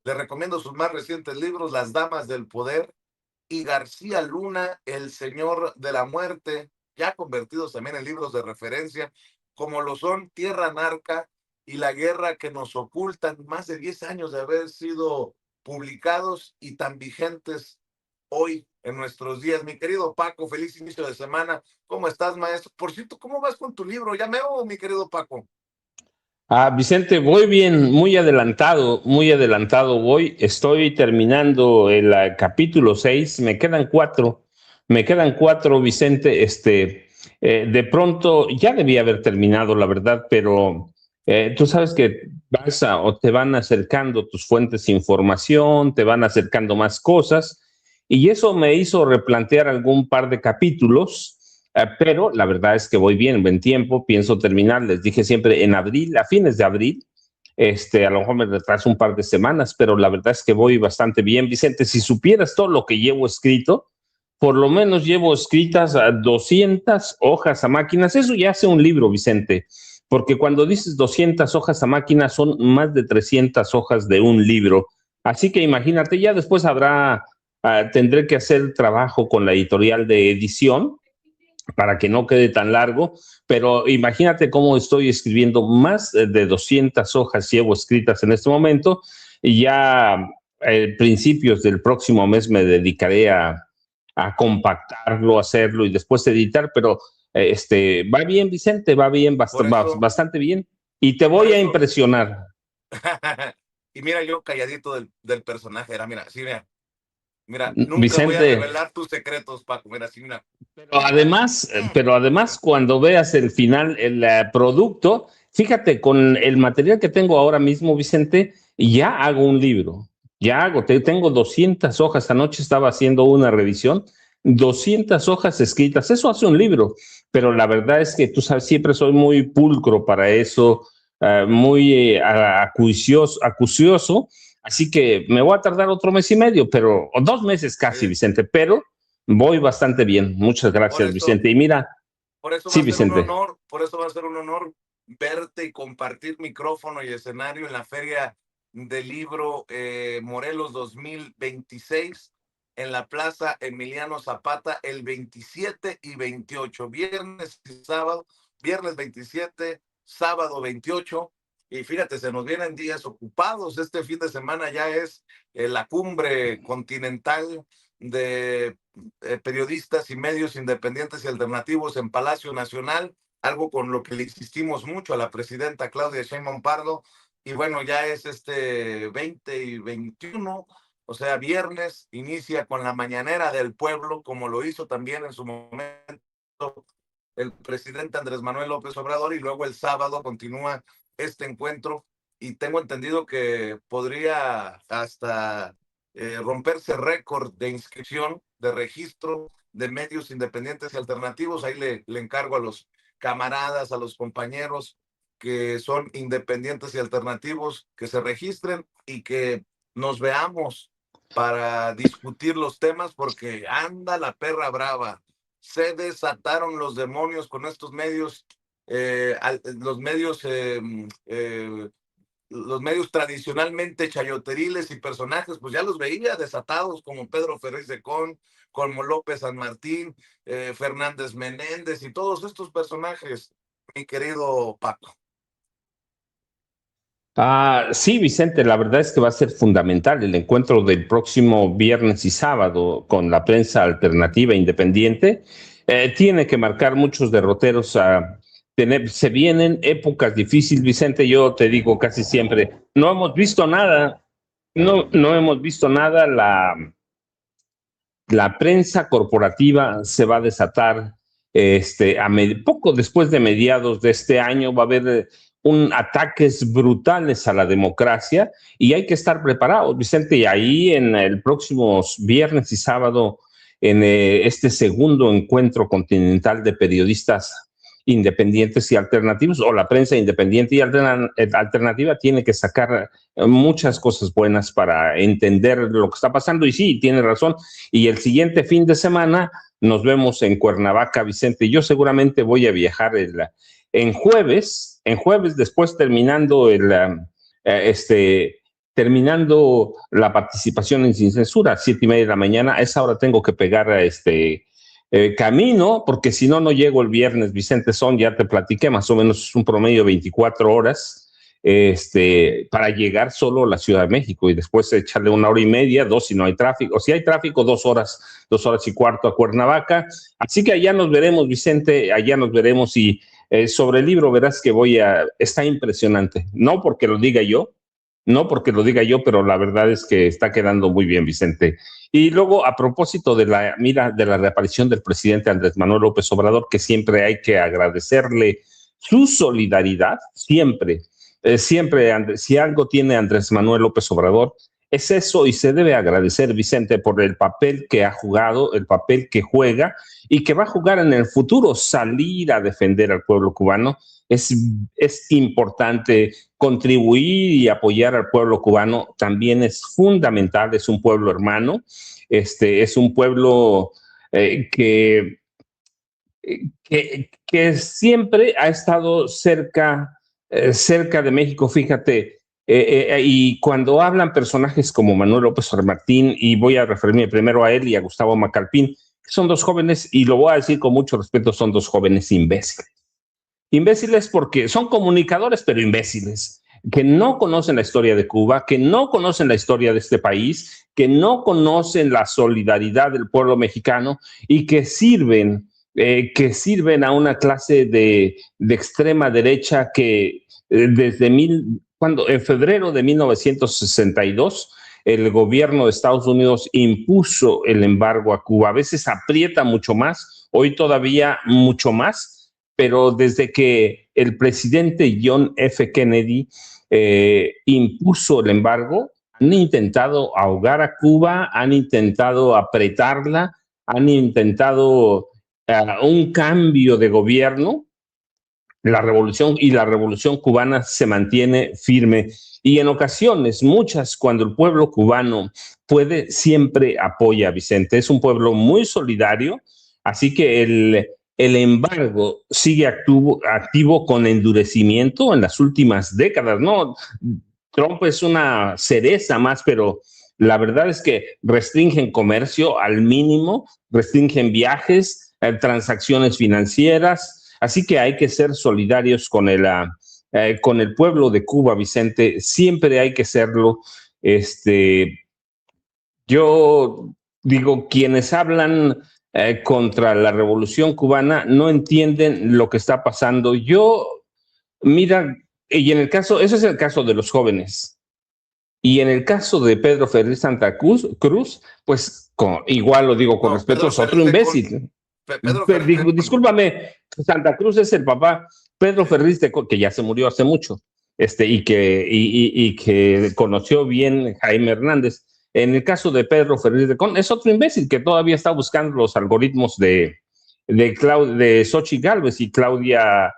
Le recomiendo sus más recientes libros, Las Damas del Poder y García Luna, El Señor de la Muerte, ya convertidos también en libros de referencia, como lo son Tierra Narca y La Guerra que nos ocultan, más de 10 años de haber sido publicados y tan vigentes hoy en nuestros días. Mi querido Paco, feliz inicio de semana. ¿Cómo estás, maestro? Por cierto, ¿cómo vas con tu libro? Ya me oigo, mi querido Paco. Vicente, voy bien, muy adelantado voy. Estoy terminando el capítulo 6, me quedan cuatro, Vicente. De pronto ya debía haber terminado, la verdad, pero tú sabes que o te van acercando tus fuentes de información, te van acercando más cosas, y eso me hizo replantear algún par de capítulos. Pero la verdad es que voy bien, buen tiempo, pienso terminar, les dije siempre en abril, a fines de abril. A lo mejor me retraso un par de semanas, pero la verdad es que voy bastante bien. Vicente, si supieras todo lo que llevo escrito, por lo menos llevo escritas a 200 hojas a máquinas. Eso ya hace un libro, Vicente, porque cuando dices 200 hojas a máquina son más de 300 hojas de un libro. Así que imagínate, ya después tendré que hacer trabajo con la editorial de edición para que no quede tan largo, pero imagínate cómo estoy escribiendo. Más de 200 hojas llevo escritas en este momento, y ya a principios del próximo mes me dedicaré a compactarlo, hacerlo y después editar, pero va bien, Vicente, va bien, bastante bien, y te voy a impresionar. Y mira, yo calladito del personaje, era, mira, sí, mira, nunca voy a Vicente, revelar tus secretos, Paco, mira, sí, mira. pero además cuando veas el final, el producto, fíjate, con el material que tengo ahora mismo, Vicente, ya hago un libro, tengo 200 hojas. Anoche estaba haciendo una revisión, 200 hojas escritas, eso hace un libro, pero la verdad es que tú sabes, siempre soy muy pulcro para eso, muy acucioso, así que me voy a tardar otro mes y medio, o 2 meses casi, Vicente, pero voy bastante bien. Muchas gracias, Vicente. Y mira, por eso va sí, a ser un Vicente. honor, por eso va a ser un honor verte y compartir micrófono y escenario en la Feria del Libro Morelos 2026 en la Plaza Emiliano Zapata el 27 y 28, viernes y sábado, viernes 27, sábado 28. Y fíjate, se nos vienen días ocupados. Este fin de semana ya es la cumbre continental de periodistas y medios independientes y alternativos en Palacio Nacional, algo con lo que le insistimos mucho a la presidenta Claudia Sheinbaum Pardo. Y bueno, ya es 20 y 21, o sea, viernes, inicia con la mañanera del pueblo, como lo hizo también en su momento el presidente Andrés Manuel López Obrador, y luego el sábado continúa este encuentro, y tengo entendido que podría hasta romperse récord de inscripción, de registro de medios independientes y alternativos. Ahí le encargo a los camaradas, a los compañeros que son independientes y alternativos, que se registren y que nos veamos para discutir los temas, porque anda la perra brava. Se desataron los demonios con estos medios, los medios tradicionalmente chayoteriles y personajes, pues ya los veía desatados, como Pedro Ferriz de Con, como López San Martín, Fernández Menéndez y todos estos personajes, mi querido Paco. Sí, Vicente, la verdad es que va a ser fundamental el encuentro del próximo viernes y sábado con la prensa alternativa independiente. Tiene que marcar muchos derroteros. Se vienen épocas difíciles, Vicente. Yo te digo casi siempre, no hemos visto nada, no hemos visto nada. La prensa corporativa se va a desatar. Poco después de mediados de este año va a haber ataques brutales a la democracia, y hay que estar preparados, Vicente. Y ahí en el próximo viernes y sábado, en este segundo encuentro continental de periodistas independientes y alternativos, o la prensa independiente y alternativa, tiene que sacar muchas cosas buenas para entender lo que está pasando. Y sí, tiene razón. Y el siguiente fin de semana nos vemos en Cuernavaca, Vicente. Yo seguramente voy a viajar en jueves, después terminando terminando la participación en Sin Censura, 7:30 de la mañana. A esa hora tengo que pegar a camino, porque si no, no llego el viernes. Vicente, ya te platiqué, más o menos un promedio de 24 horas para llegar solo a la Ciudad de México y después echarle 1 hora y media, 2 si no hay tráfico, o si hay tráfico, 2 horas y cuarto a Cuernavaca. Así que allá nos veremos, Vicente, allá nos veremos. Y sobre el libro verás que está impresionante, no porque lo diga yo, pero la verdad es que está quedando muy bien, Vicente. Y luego, a propósito de la reaparición del presidente Andrés Manuel López Obrador, que siempre hay que agradecerle su solidaridad, siempre, si algo tiene Andrés Manuel López Obrador, es eso, y se debe agradecer, Vicente, por el papel que ha jugado, el papel que juega y que va a jugar en el futuro. Salir a defender al pueblo cubano es importante. Contribuir y apoyar al pueblo cubano también es fundamental. Es un pueblo hermano, es un pueblo que siempre ha estado cerca de México, fíjate. Y cuando hablan personajes como Manuel López San Martín, y voy a referirme primero a él y a Gustavo Macalpín, son dos jóvenes, y lo voy a decir con mucho respeto, son dos jóvenes imbéciles. Imbéciles porque son comunicadores, pero imbéciles, que no conocen la historia de Cuba, que no conocen la historia de este país, que no conocen la solidaridad del pueblo mexicano, y que sirven a una clase de extrema derecha que en febrero de 1962 el gobierno de Estados Unidos impuso el embargo a Cuba. A veces aprieta mucho más, hoy todavía mucho más, pero desde que el presidente John F. Kennedy impuso el embargo, han intentado ahogar a Cuba, han intentado apretarla, han intentado un cambio de gobierno. La revolución cubana se mantiene firme, y en ocasiones, muchas, cuando el pueblo cubano puede, siempre apoya, Vicente. Es un pueblo muy solidario, así que el embargo sigue activo con endurecimiento en las últimas décadas, ¿no? Trump es una cereza más, pero la verdad es que restringen comercio al mínimo, restringen viajes, transacciones financieras. Así que hay que ser solidarios con el pueblo de Cuba, Vicente. Siempre hay que serlo. Yo digo, quienes hablan contra la revolución cubana no entienden lo que está pasando. Mira, y en el caso, ese es el caso de los jóvenes. Y en el caso de Pedro Ferriz Santa Cruz, pues igual lo digo con respeto, es otro imbécil. Discúlpame, Santa Cruz es el papá. Pedro Ferriz, que ya se murió hace mucho, y que conoció bien Jaime Hernández. En el caso de Pedro Ferriz de Con, es otro imbécil que todavía está buscando los algoritmos de Xochitl Gálvez y Claudia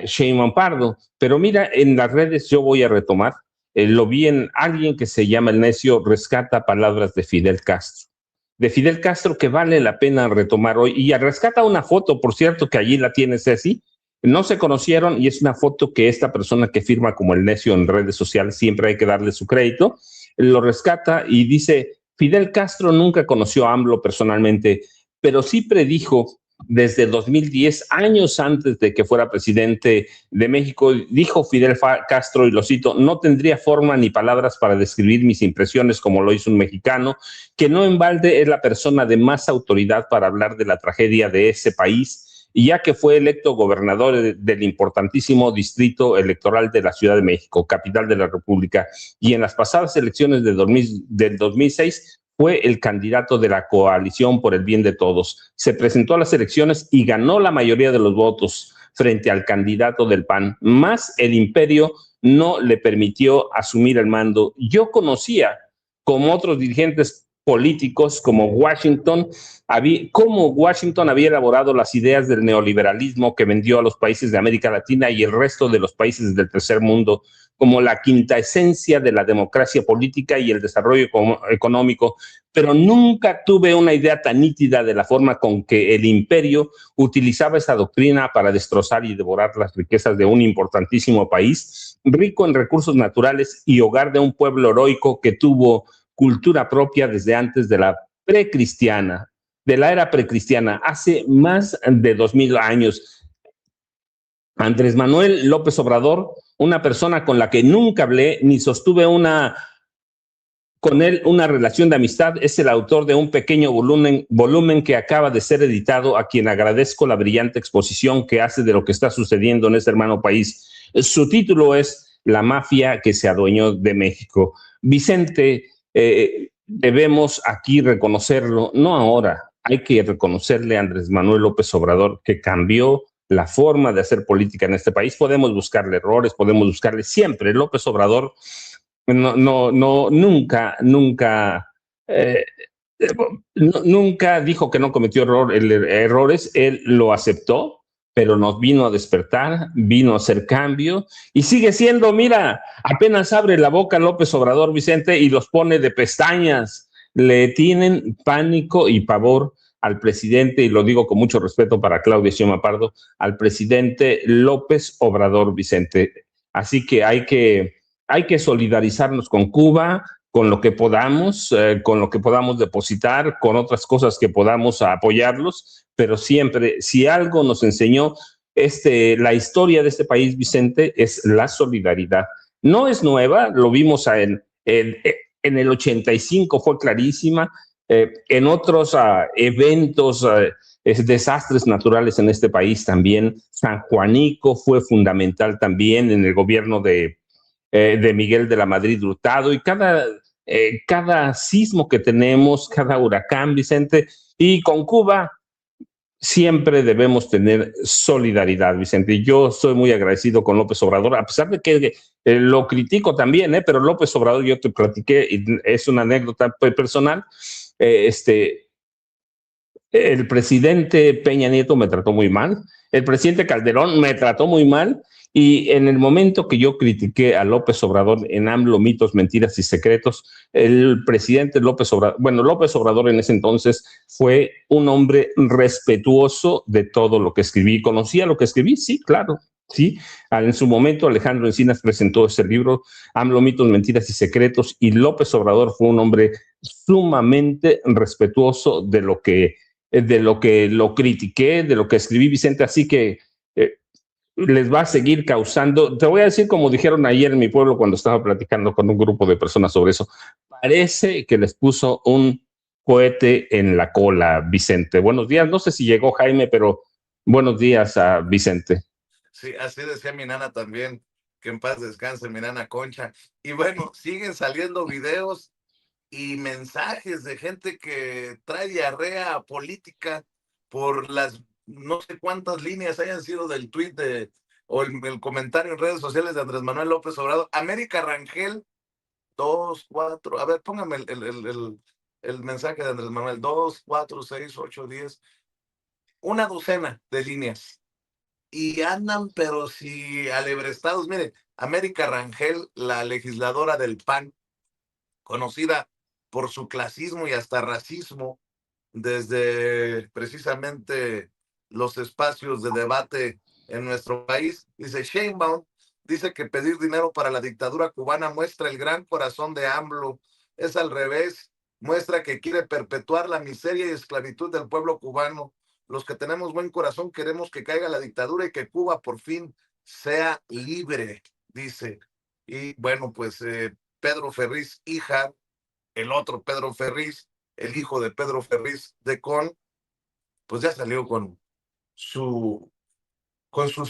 Sheinbaum Pardo. Pero mira, en las redes yo voy a retomar, lo vi en alguien que se llama El Necio, rescata palabras de Fidel Castro, que vale la pena retomar hoy, y rescata una foto, por cierto, que allí la tiene Ceci. No se conocieron, y es una foto que esta persona que firma como El Necio en redes sociales, siempre hay que darle su crédito, lo rescata y dice: Fidel Castro nunca conoció a AMLO personalmente, pero sí predijo desde 2010, años antes de que fuera presidente de México, dijo Fidel Castro, y lo cito: no tendría forma ni palabras para describir mis impresiones como lo hizo un mexicano, que no en balde es la persona de más autoridad para hablar de la tragedia de ese país, y ya que fue electo gobernador del importantísimo distrito electoral de la Ciudad de México, capital de la República, y en las pasadas elecciones del 2006 fue el candidato de la coalición por el bien de todos. Se presentó a las elecciones y ganó la mayoría de los votos frente al candidato del PAN, más el imperio no le permitió asumir el mando. Yo conocía, como otros dirigentes políticos como Washington, cómo Washington había elaborado las ideas del neoliberalismo que vendió a los países de América Latina y el resto de los países del tercer mundo como la quinta esencia de la democracia política y el desarrollo económico, pero nunca tuve una idea tan nítida de la forma con que el imperio utilizaba esa doctrina para destrozar y devorar las riquezas de un importantísimo país, rico en recursos naturales y hogar de un pueblo heroico que tuvo cultura propia desde antes de la precristiana, de la era precristiana, hace más de 2000 años. Andrés Manuel López Obrador, una persona con la que nunca hablé ni sostuve con él una relación de amistad, es el autor de un pequeño volumen que acaba de ser editado, a quien agradezco la brillante exposición que hace de lo que está sucediendo en este hermano país. Su título es La mafia que se adueñó de México. Vicente, debemos aquí reconocerlo, no ahora, hay que reconocerle a Andrés Manuel López Obrador que cambió la forma de hacer política en este país. Podemos buscarle errores, podemos buscarle siempre. López Obrador nunca dijo que no cometió errores, él lo aceptó, pero nos vino a despertar, vino a hacer cambio y sigue siendo, mira, apenas abre la boca López Obrador, Vicente, y los pone de pestañas. Le tienen pánico y pavor al presidente, y lo digo con mucho respeto para Claudia Sheinbaum Pardo, al presidente López Obrador, Vicente. Así que hay que solidarizarnos con Cuba, con lo que podamos depositar, con otras cosas que podamos apoyarlos, pero siempre, si algo nos enseñó la historia de este país, Vicente, es la solidaridad. No es nueva, lo vimos en el 85, fue clarísima, en otros eventos, desastres naturales en este país también. San Juanico fue fundamental también en el gobierno de Miguel de la Madrid Hurtado, y cada sismo que tenemos, cada huracán, Vicente, y con Cuba siempre debemos tener solidaridad, Vicente. Yo soy muy agradecido con López Obrador, a pesar de que lo critico también, pero López Obrador, yo te platiqué, y es una anécdota personal, el presidente Peña Nieto me trató muy mal, el presidente Calderón me trató muy mal, y en el momento que yo critiqué a López Obrador en AMLO, mitos, mentiras y secretos, el presidente López Obrador en ese entonces fue un hombre respetuoso de todo lo que escribí. ¿Conocía lo que escribí? Sí, claro. Sí, en su momento Alejandro Encinas presentó ese libro, AMLO, mitos, mentiras y secretos, y López Obrador fue un hombre sumamente respetuoso de lo que lo critiqué, de lo que escribí, Vicente. Así que les va a seguir causando. Te voy a decir, como dijeron ayer en mi pueblo cuando estaba platicando con un grupo de personas sobre eso, parece que les puso un cohete en la cola, Vicente. Buenos días, no sé si llegó Jaime, pero buenos días a Vicente. Sí, así decía mi nana también, que en paz descanse mi nana Concha. Y bueno, siguen saliendo videos y mensajes de gente que trae diarrea política por las no sé cuántas líneas hayan sido del tuit o el comentario en redes sociales de Andrés Manuel López Obrador. América Rangel, 2, 4, a ver, póngame el mensaje de Andrés Manuel, 2, 4, 6, 8, 10, una docena de líneas. Y andan, pero si alebrestados. Mire, América Rangel, la legisladora del PAN, conocida por su clasismo y hasta racismo desde precisamente los espacios de debate en nuestro país, dice Sheinbaum, dice que pedir dinero para la dictadura cubana muestra el gran corazón de AMLO. Es al revés, muestra que quiere perpetuar la miseria y esclavitud del pueblo cubano. Los que tenemos buen corazón queremos que caiga la dictadura y que Cuba por fin sea libre, dice. Y bueno, pues Pedro Ferriz hija, el otro Pedro Ferriz, el hijo de Pedro Ferriz de Con, pues ya salió con sus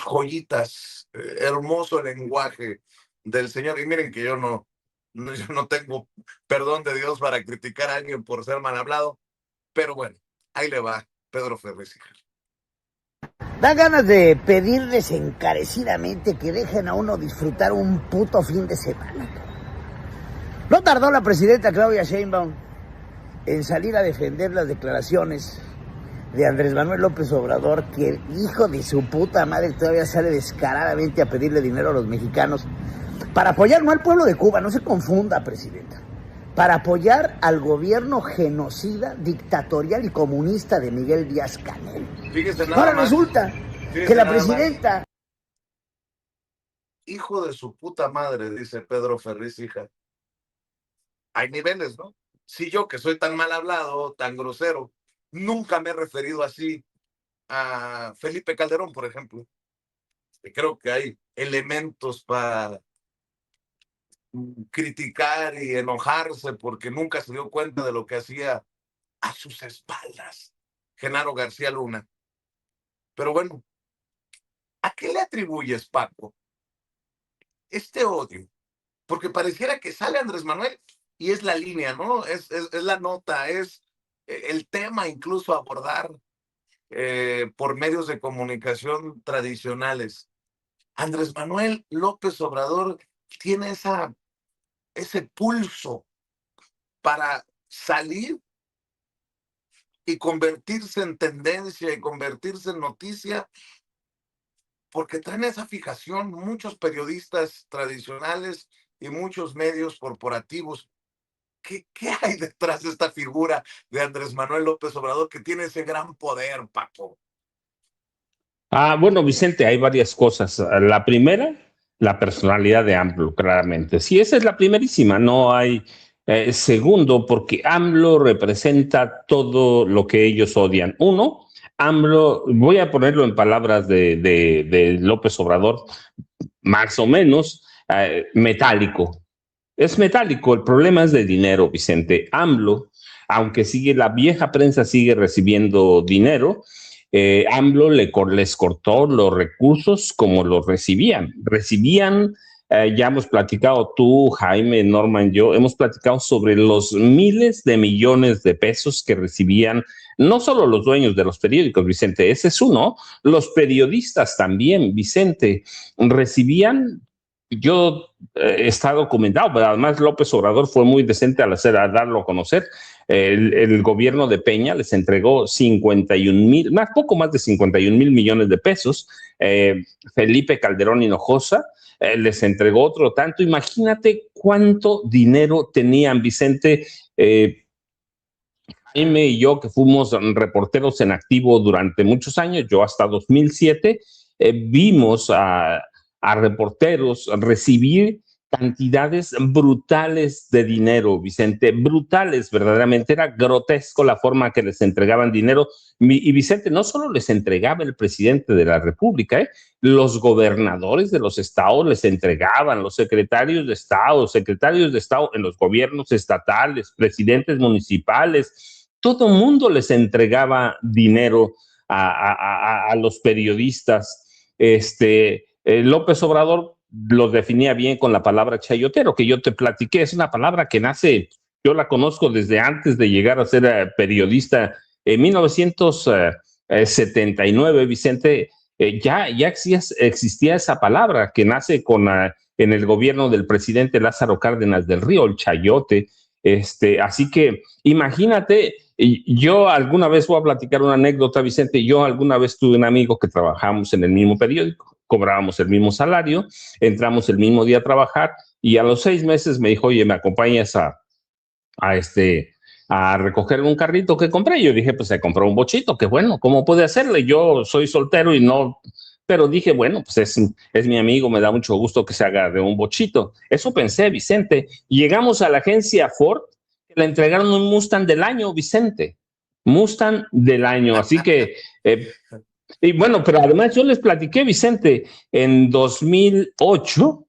joyitas, hermoso lenguaje del señor. Y miren que yo no tengo perdón de Dios para criticar a alguien por ser mal hablado, pero bueno, ahí le va Pedro Ferriz hija. Da ganas de pedirles encarecidamente que dejen a uno disfrutar un puto fin de semana. No tardó la presidenta Claudia Sheinbaum en salir a defender las declaraciones de Andrés Manuel López Obrador, que el hijo de su puta madre todavía sale descaradamente a pedirle dinero a los mexicanos para apoyar no al pueblo de Cuba, no se confunda, presidenta, para apoyar al gobierno genocida, dictatorial y comunista de Miguel Díaz-Canel. Ahora resulta que la presidenta... Hijo de su puta madre, dice Pedro Ferriz, hija. Hay niveles, ¿no? Si yo, que soy tan mal hablado, tan grosero, nunca me he referido así a Felipe Calderón, por ejemplo. Creo que hay elementos para criticar y enojarse porque nunca se dio cuenta de lo que hacía a sus espaldas Genaro García Luna. Pero bueno, ¿a qué le atribuyes, Paco, este odio? Porque pareciera que sale Andrés Manuel y es la línea, ¿no? Es la nota, es el tema incluso a abordar por medios de comunicación tradicionales. Andrés Manuel López Obrador tiene ese pulso para salir y convertirse en tendencia y convertirse en noticia, porque traen esa fijación muchos periodistas tradicionales y muchos medios corporativos. ¿Qué hay detrás de esta figura de Andrés Manuel López Obrador que tiene ese gran poder, Paco? Bueno, Vicente, hay varias cosas. La primera, la personalidad de AMLO, claramente. Sí, esa es la primerísima, no hay segundo, porque AMLO representa todo lo que ellos odian. Uno, AMLO, voy a ponerlo en palabras de López Obrador, más o menos metálico. Es metálico, el problema es de dinero, Vicente. AMLO, aunque sigue, la vieja prensa sigue recibiendo dinero, AMLO les cortó los recursos como los recibían. Ya hemos platicado tú, Jaime, Norman, yo, hemos platicado sobre los miles de millones de pesos que recibían no solo los dueños de los periódicos, Vicente, ese es uno, los periodistas también, Vicente, recibían. Yo está documentado, pero además López Obrador fue muy decente al darlo a conocer. El gobierno de Peña les entregó 51,000, poco más de 51,000 millones de pesos. Felipe Calderón Hinojosa les entregó otro tanto. Imagínate cuánto dinero tenían, Vicente. Jaime y yo, que fuimos reporteros en activo durante muchos años, yo hasta 2007, vimos a reporteros recibir cantidades brutales de dinero, Vicente, brutales, verdaderamente era grotesco la forma que les entregaban dinero. Y Vicente, no solo les entregaba el presidente de la República, los gobernadores de los estados les entregaban, los secretarios de estado en los gobiernos estatales, presidentes municipales, todo mundo les entregaba dinero a los periodistas. López Obrador los definía bien con la palabra chayotero, que yo te platiqué, es una palabra que nace, yo la conozco desde antes de llegar a ser periodista, en 1979, Vicente, ya existía esa palabra que nace en el gobierno del presidente Lázaro Cárdenas del Río, el chayote. Así que imagínate, yo alguna vez voy a platicar una anécdota, Vicente. Yo alguna vez tuve un amigo que trabajamos en el mismo periódico, cobrábamos el mismo salario, entramos el mismo día a trabajar y a los 6 meses me dijo, oye, ¿me acompañas a recoger un carrito que compré? Yo dije, pues se compró un bochito, qué bueno, ¿cómo puede hacerle? Yo soy soltero y no, pero dije, bueno, pues es mi amigo, me da mucho gusto que se haga de un bochito. Eso pensé, Vicente. Llegamos a la agencia Ford, que le entregaron un Mustang del año, Vicente. Mustang del año, así que... y bueno, pero además yo les platiqué, Vicente, en 2008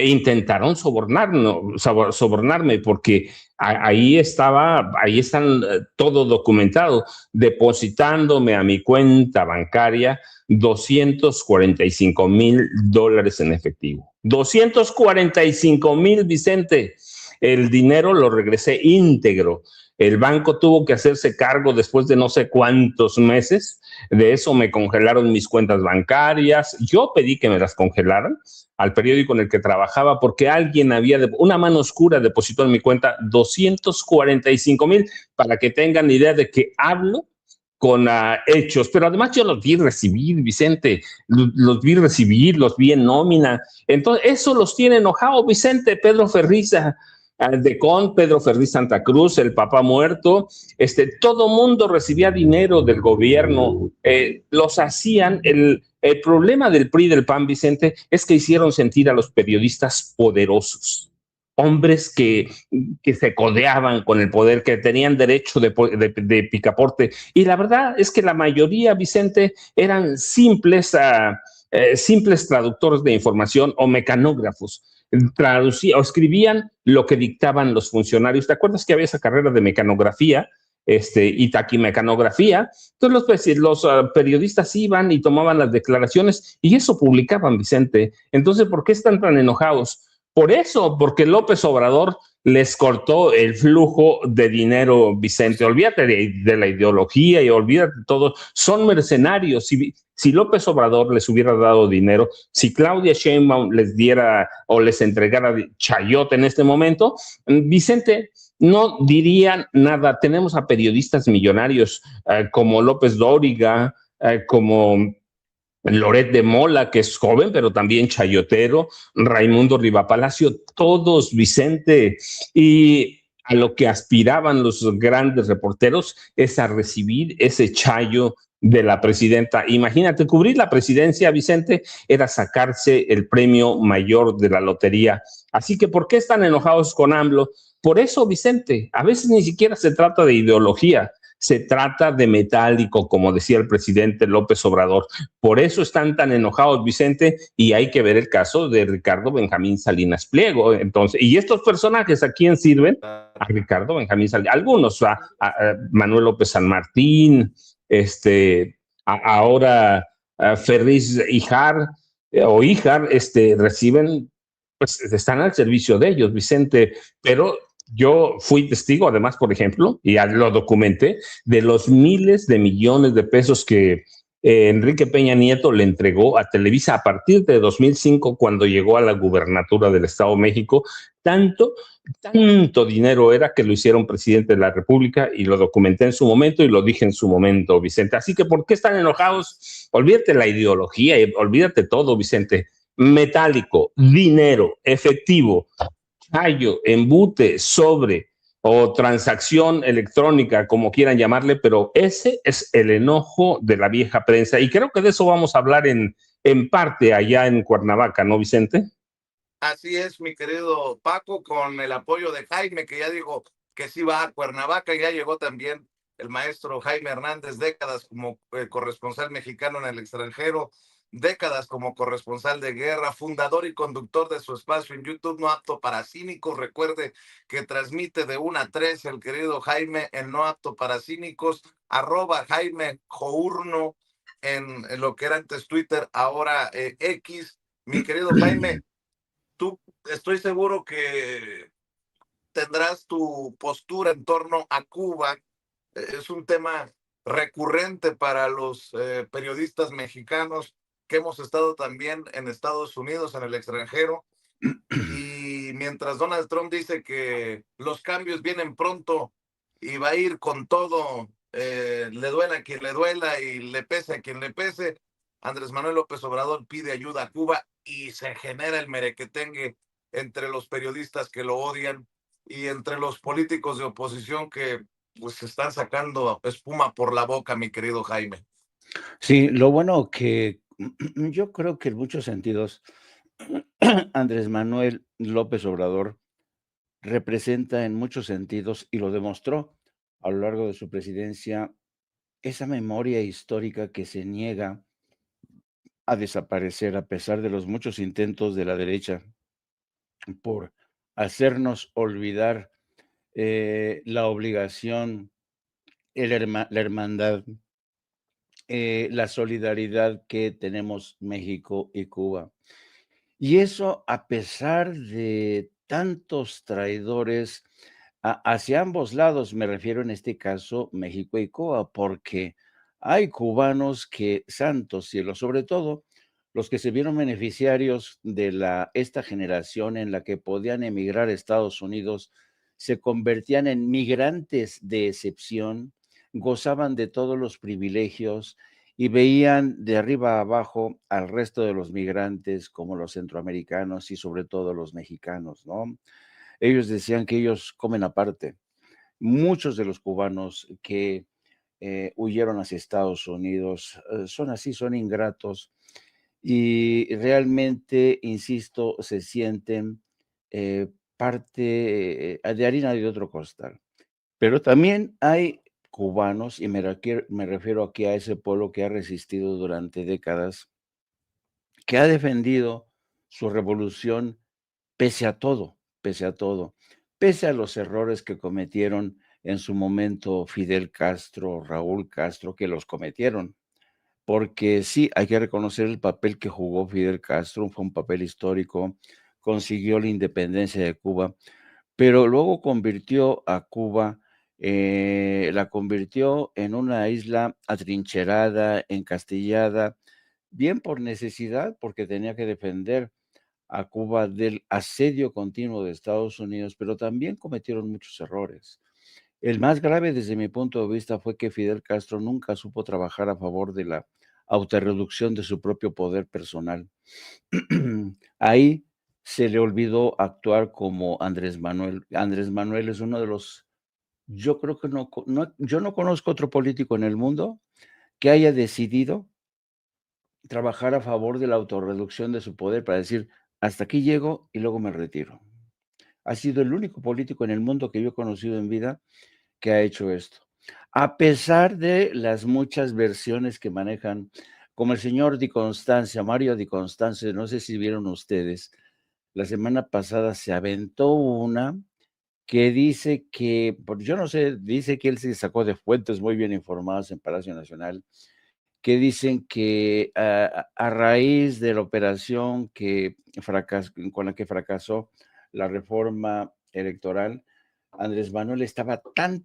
intentaron sobornarme porque ahí están todo documentado, depositándome a mi cuenta bancaria $245,000 en efectivo. 245,000, Vicente. el dinero lo regresé íntegro. El banco tuvo que hacerse cargo después de no sé cuántos meses. De eso me congelaron mis cuentas bancarias. Yo pedí que me las congelaran al periódico en el que trabajaba porque alguien una mano oscura depositó en mi cuenta 245,000, para que tengan idea de que hablo con hechos. Pero además yo los vi recibir, Vicente, los vi recibir, los vi en nómina. Entonces, eso los tiene enojado, Vicente. Pedro Ferriz Aldecón, Pedro Ferriz Santa Cruz, el papá muerto, todo mundo recibía dinero del gobierno, los hacían. El problema del PRI y del PAN, Vicente, es que hicieron sentir a los periodistas poderosos, hombres que se codeaban con el poder, que tenían derecho de picaporte. Y la verdad es que la mayoría, Vicente, eran simples traductores de información o mecanógrafos. Traducían o escribían lo que dictaban los funcionarios. ¿Te acuerdas que había esa carrera de mecanografía y taquimecanografía? Entonces los periodistas iban y tomaban las declaraciones y eso publicaban, Vicente. Entonces, ¿por qué están tan enojados? Por eso, porque López Obrador les cortó el flujo de dinero, Vicente. Olvídate de la ideología y olvídate de todo. Son mercenarios. Si López Obrador les hubiera dado dinero, si Claudia Sheinbaum les diera o les entregara chayote en este momento, Vicente, no dirían nada. Tenemos a periodistas millonarios como López Dóriga, como Loret de Mola, que es joven, pero también chayotero, Raimundo Rivapalacio, todos, Vicente. Y a lo que aspiraban los grandes reporteros es a recibir ese chayo de la presidenta. Imagínate, cubrir la presidencia, Vicente, era sacarse el premio mayor de la lotería. Así que, ¿por qué están enojados con AMLO? Por eso, Vicente, a veces ni siquiera se trata de ideología, se trata de metálico, como decía el presidente López Obrador. Por eso están tan enojados, Vicente, y hay que ver el caso de Ricardo Benjamín Salinas Pliego. Entonces, ¿y estos personajes a quién sirven? A Ricardo Benjamín Salinas, algunos, a Manuel López San Martín, ahora a Ferriz Hijar o Hijar, reciben, pues están al servicio de ellos, Vicente, pero yo fui testigo, además, por ejemplo, y ya lo documenté, de los miles de millones de pesos que Enrique Peña Nieto le entregó a Televisa a partir de 2005, cuando llegó a la gubernatura del Estado de México. Tanto dinero era que lo hicieron presidente de la República, y lo documenté en su momento y lo dije en su momento, Vicente. Así que, ¿por qué están enojados? Olvídate la ideología, olvídate todo, Vicente. Metálico, dinero, efectivo, chayo, embute, sobre o transacción electrónica, como quieran llamarle, pero ese es el enojo de la vieja prensa. Y creo que de eso vamos a hablar en parte allá en Cuernavaca, ¿no, Vicente? Así es, mi querido Paco, con el apoyo de Jaime, que ya dijo que sí va a Cuernavaca. Ya llegó también el maestro Jaime Hernández, décadas como corresponsal mexicano en el extranjero, décadas como corresponsal de guerra, fundador y conductor de su espacio en YouTube No Apto para Cínicos. Recuerde que transmite de 1 a 3 el querido Jaime en No Apto para Cínicos, @Jaime Journo en lo que era antes Twitter, ahora X. Mi querido Jaime, tú estoy seguro que tendrás tu postura en torno a Cuba. Es un tema recurrente para los periodistas mexicanos que hemos estado también en Estados Unidos, en el extranjero. Y mientras Donald Trump dice que los cambios vienen pronto y va a ir con todo, le duela a quien le duela y le pese a quien le pese, Andrés Manuel López Obrador pide ayuda a Cuba y se genera el merequetengue entre los periodistas que lo odian y entre los políticos de oposición que pues están sacando espuma por la boca, mi querido Jaime. Sí, lo bueno que yo creo que en muchos sentidos Andrés Manuel López Obrador representa en muchos sentidos, y lo demostró a lo largo de su presidencia, esa memoria histórica que se niega a desaparecer a pesar de los muchos intentos de la derecha por hacernos olvidar la obligación, la hermandad, la solidaridad que tenemos México y Cuba. Y eso a pesar de tantos traidores hacia ambos lados, me refiero en este caso México y Cuba, porque hay cubanos que, santo cielo, sobre todo los que se vieron beneficiarios de esta generación en la que podían emigrar a Estados Unidos, se convertían en migrantes de excepción, gozaban de todos los privilegios y veían de arriba a abajo al resto de los migrantes como los centroamericanos y sobre todo los mexicanos, ¿no? Ellos decían que ellos comen aparte. Muchos de los cubanos que huyeron hacia Estados Unidos son así, son ingratos y realmente, insisto, se sienten parte de harina de otro costal. Pero también hay cubanos, y me refiero aquí a ese pueblo que ha resistido durante décadas, que ha defendido su revolución pese a todo, pese a todo, pese a los errores que cometieron en su momento Fidel Castro, Raúl Castro, que los cometieron. Porque sí, hay que reconocer el papel que jugó Fidel Castro, fue un papel histórico, consiguió la independencia de Cuba, pero luego convirtió a Cuba, la convirtió en una isla atrincherada, encastillada, bien por necesidad, porque tenía que defender a Cuba del asedio continuo de Estados Unidos, pero también cometieron muchos errores. El más grave desde mi punto de vista fue que Fidel Castro nunca supo trabajar a favor de la autorreducción de su propio poder personal. Ahí se le olvidó actuar como Andrés Manuel. Andrés Manuel es uno de los, yo creo que yo no conozco otro político en el mundo que haya decidido trabajar a favor de la autorreducción de su poder para decir, hasta aquí llego y luego me retiro. Ha sido el único político en el mundo que yo he conocido en vida que ha hecho esto. A pesar de las muchas versiones que manejan, como el señor Di Constancia, Mario Di Constancia, no sé si vieron ustedes, la semana pasada se aventó una que dice que, yo no sé, dice que él se sacó de fuentes muy bien informadas en Palacio Nacional, que dicen que a raíz de la operación con la que fracasó la reforma electoral, Andrés Manuel estaba tan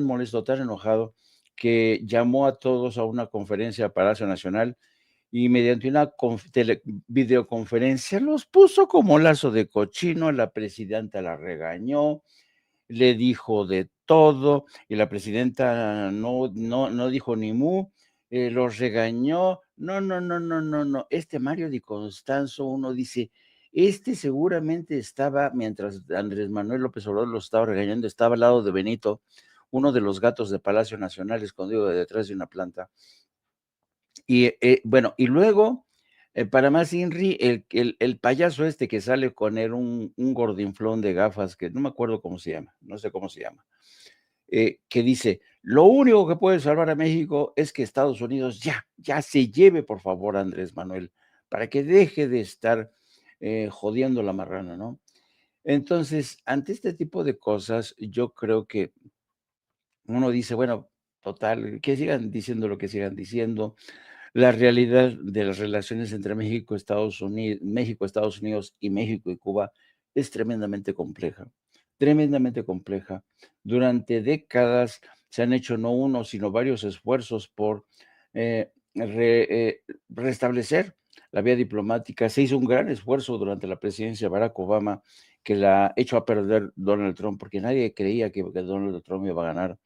molesto, tan enojado, que llamó a todos a una conferencia a Palacio Nacional y mediante una videoconferencia los puso como lazo de cochino, la presidenta la regañó, le dijo de todo y la presidenta no dijo ni mu, los regañó. No. Este Mario Di Constanzo, uno dice, este seguramente estaba, mientras Andrés Manuel López Obrador lo estaba regañando, estaba al lado de Benito, uno de los gatos de Palacio Nacional, escondido detrás de una planta. Y bueno, y luego, para más Inri, el payaso este que sale con él, un gordinflón de gafas, que no me acuerdo cómo se llama, no sé cómo se llama, que dice, lo único que puede salvar a México es que Estados Unidos ya se lleve, por favor, a Andrés Manuel, para que deje de estar jodiendo la marrana, ¿no? Entonces, ante este tipo de cosas, yo creo que uno dice, bueno, total, que sigan diciendo lo que sigan diciendo. La realidad de las relaciones entre Estados Unidos y México y Cuba es tremendamente compleja, tremendamente compleja. Durante décadas se han hecho no uno, sino varios esfuerzos por restablecer la vía diplomática. Se hizo un gran esfuerzo durante la presidencia de Barack Obama, que la echó a perder Donald Trump, porque nadie creía que Donald Trump iba a ganar.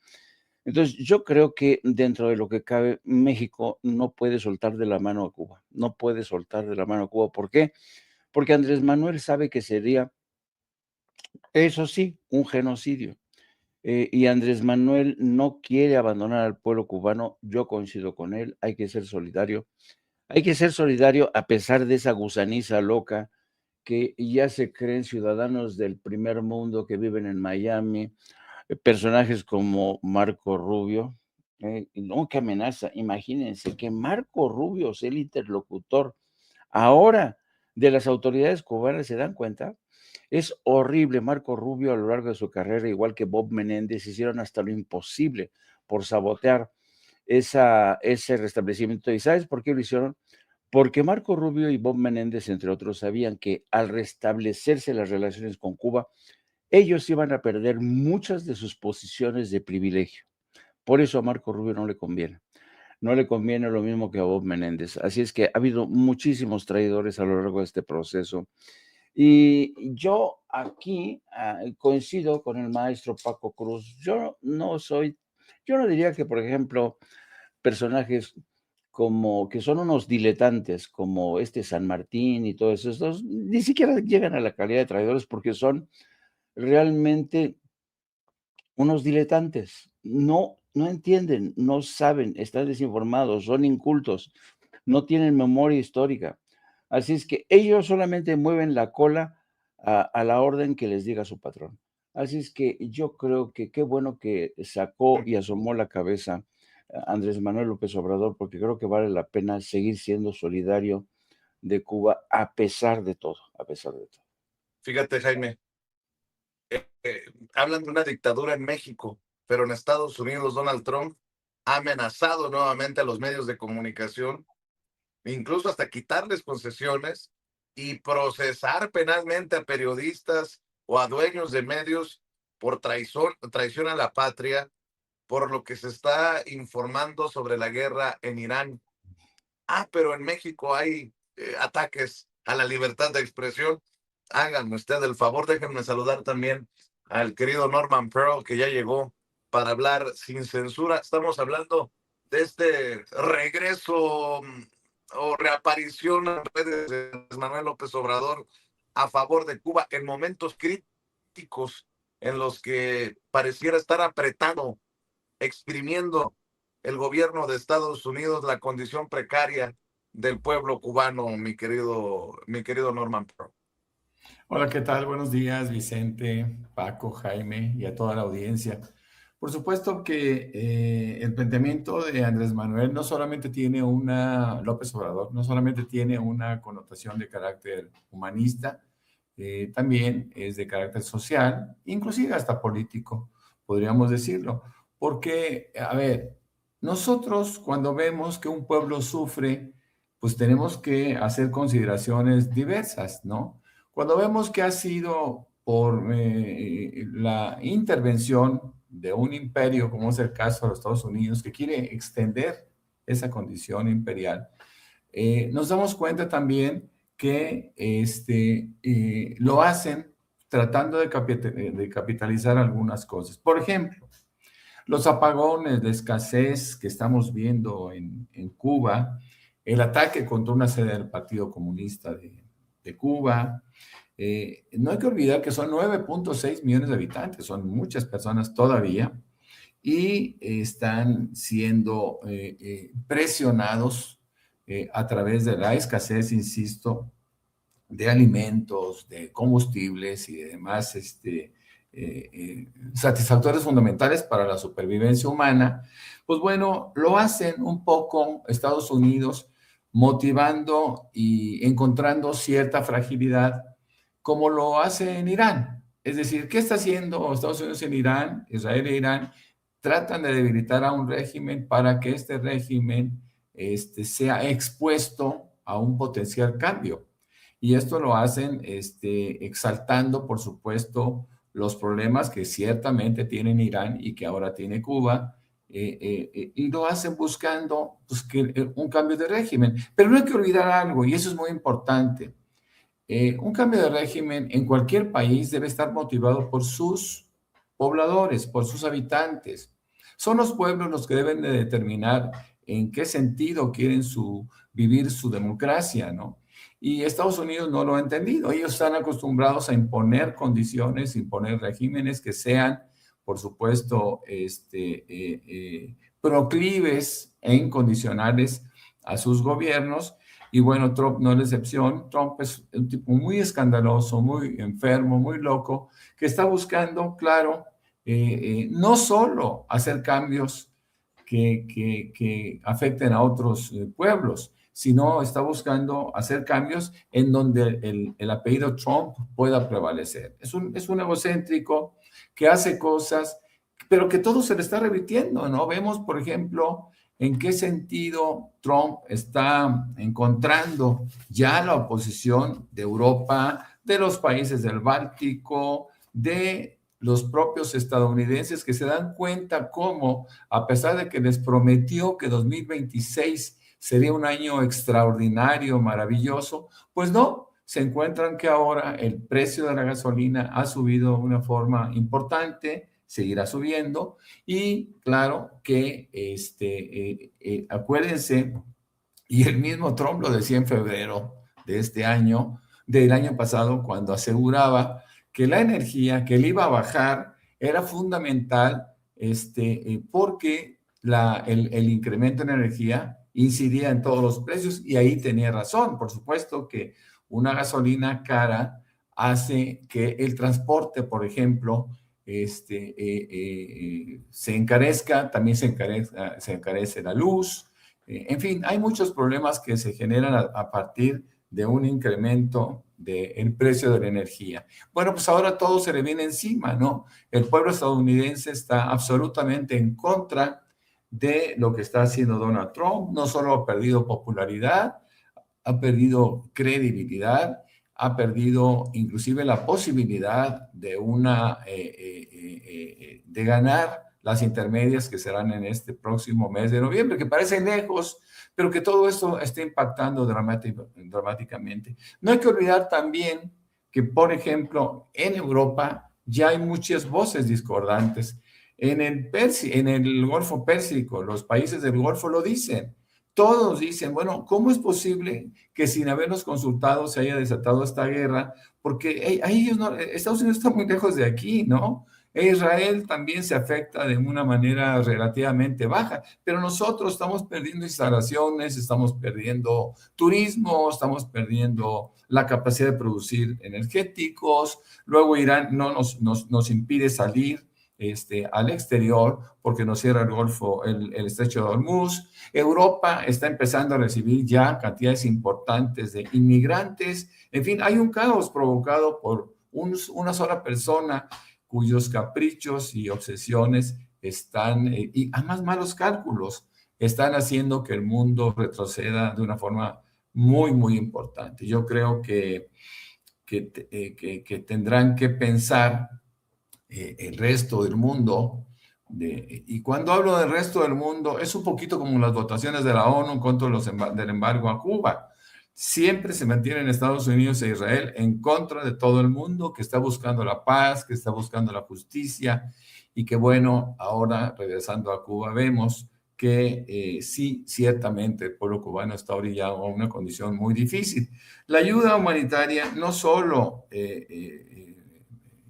Entonces, yo creo que dentro de lo que cabe, México no puede soltar de la mano a Cuba, no puede soltar de la mano a Cuba. ¿Por qué? Porque Andrés Manuel sabe que sería, eso sí, un genocidio. Y Andrés Manuel no quiere abandonar al pueblo cubano, yo coincido con él, hay que ser solidario. Hay que ser solidario a pesar de esa gusaniza loca que ya se creen ciudadanos del primer mundo que viven en Miami, personajes como Marco Rubio, no, qué amenaza, imagínense que Marco Rubio es el interlocutor ahora de las autoridades cubanas, ¿se dan cuenta? Es horrible. Marco Rubio a lo largo de su carrera, igual que Bob Menéndez, hicieron hasta lo imposible por sabotear ese restablecimiento. ¿Y sabes por qué lo hicieron? porque Marco Rubio y Bob Menéndez, entre otros, sabían que al restablecerse las relaciones con Cuba, ellos iban a perder muchas de sus posiciones de privilegio. Por eso a Marco Rubio no le conviene. No le conviene lo mismo que a Bob Menéndez. Así es que ha habido muchísimos traidores a lo largo de este proceso. Y yo aquí coincido con el maestro Paco Cruz. Yo no diría que, por ejemplo, personajes como que son unos diletantes, como este San Martín y todos estos, ni siquiera llegan a la calidad de traidores porque son realmente unos diletantes. No entienden, no saben, están desinformados, son incultos, no tienen memoria histórica. Así es que ellos solamente mueven la cola a la orden que les diga su patrón. Así es que yo creo que qué bueno que sacó y asomó la cabeza Andrés Manuel López Obrador, porque creo que vale la pena seguir siendo solidario de Cuba a pesar de todo, a pesar de todo. Fíjate, Jaime, hablan de una dictadura en México, pero en Estados Unidos Donald Trump ha amenazado nuevamente a los medios de comunicación, incluso hasta quitarles concesiones y procesar penalmente a periodistas o a dueños de medios por traición a la patria, por lo que se está informando sobre la guerra en Irán. Pero en México hay ataques a la libertad de expresión. Háganme usted el favor, déjenme saludar también al querido Norman Pearl, que ya llegó para hablar sin censura. Estamos hablando de este regreso o reaparición en redes de Manuel López Obrador a favor de Cuba en momentos críticos en los que pareciera estar apretando, exprimiendo el gobierno de Estados Unidos la condición precaria del pueblo cubano, mi querido Norman Pearl. Hola, ¿qué tal? Buenos días, Vicente, Paco, Jaime y a toda la audiencia. Por supuesto que el planteamiento de Andrés Manuel no solamente tiene López Obrador, no solamente tiene una connotación de carácter humanista, también es de carácter social, inclusive hasta político, podríamos decirlo. Porque, a ver, nosotros cuando vemos que un pueblo sufre, pues tenemos que hacer consideraciones diversas, ¿no? Cuando vemos que ha sido por la intervención de un imperio, como es el caso de los Estados Unidos, que quiere extender esa condición imperial, nos damos cuenta también que lo hacen tratando de capitalizar algunas cosas. Por ejemplo, los apagones, la escasez que estamos viendo en Cuba, el ataque contra una sede del Partido Comunista de Cuba. No hay que olvidar que son 9.6 millones de habitantes, son muchas personas todavía, y están siendo presionados a través de la escasez, insisto, de alimentos, de combustibles y de demás satisfactores fundamentales para la supervivencia humana. Pues bueno, lo hacen un poco Estados Unidos motivando y encontrando cierta fragilidad, como lo hace en Irán. Es decir, ¿qué está haciendo Estados Unidos en Irán? Israel e Irán tratan de debilitar a un régimen para que este régimen sea expuesto a un potencial cambio. Y esto lo hacen exaltando, por supuesto, los problemas que ciertamente tiene Irán y que ahora tiene Cuba, y lo hacen buscando pues, un cambio de régimen. Pero no hay que olvidar algo, y eso es muy importante. Un cambio de régimen en cualquier país debe estar motivado por sus pobladores, por sus habitantes. Son los pueblos los que deben de determinar en qué sentido quieren vivir su democracia, ¿no? Y Estados Unidos no lo ha entendido. Ellos están acostumbrados a imponer condiciones, imponer regímenes que sean, por supuesto, proclives e incondicionales a sus gobiernos. Y bueno, Trump no es la excepción. Trump es un tipo muy escandaloso, muy enfermo, muy loco, que está buscando, claro, no solo hacer cambios que afecten a otros pueblos, sino está buscando hacer cambios en donde el apellido Trump pueda prevalecer. Es un egocéntrico que hace cosas, pero que todo se le está revirtiendo, ¿no? Vemos, por ejemplo, ¿En qué sentido Trump está encontrando ya la oposición de Europa, de los países del Báltico, de los propios estadounidenses, que se dan cuenta cómo, a pesar de que les prometió que 2026 sería un año extraordinario, maravilloso, pues no, se encuentran que ahora el precio de la gasolina ha subido de una forma importante, seguirá subiendo, y claro que acuérdense, y el mismo Trump lo decía en febrero de este año, del año pasado, cuando aseguraba que la energía que le iba a bajar era fundamental, porque el incremento en energía incidía en todos los precios, y ahí tenía razón. Por supuesto que una gasolina cara hace que el transporte, por ejemplo, se encarezca, también se encarece la luz. En fin, hay muchos problemas que se generan a partir de un incremento del precio de la energía. Bueno, pues ahora todo se le viene encima, ¿no? El pueblo estadounidense está absolutamente en contra de lo que está haciendo Donald Trump. No solo ha perdido popularidad, ha perdido credibilidad, ha perdido inclusive la posibilidad de ganar las intermedias que serán en este próximo mes de noviembre, que parece lejos, pero que todo esto está impactando dramáticamente. No hay que olvidar también que, por ejemplo, en Europa ya hay muchas voces discordantes. En el Golfo Pérsico, los países del Golfo lo dicen. Todos dicen, bueno, ¿cómo es posible que sin habernos consultado se haya desatado esta guerra? Porque Estados Unidos está muy lejos de aquí, ¿no? Israel también se afecta de una manera relativamente baja, pero nosotros estamos perdiendo instalaciones, estamos perdiendo turismo, estamos perdiendo la capacidad de producir energéticos. Luego Irán no nos impide salir al exterior porque nos cierra el Golfo, el estrecho de Hormuz. Europa está empezando a recibir ya cantidades importantes de inmigrantes. En fin, hay un caos provocado por una sola persona cuyos caprichos y obsesiones y además malos cálculos, están haciendo que el mundo retroceda de una forma muy, muy importante. Yo creo que tendrán que pensar el resto del mundo. Y cuando hablo del resto del mundo, es un poquito como las votaciones de la ONU en contra del embargo a Cuba. Siempre se mantienen Estados Unidos e Israel en contra de todo el mundo que está buscando la paz, que está buscando la justicia, y que bueno, ahora regresando a Cuba vemos que sí, ciertamente el pueblo cubano está orillado a una condición muy difícil. La ayuda humanitaria no solo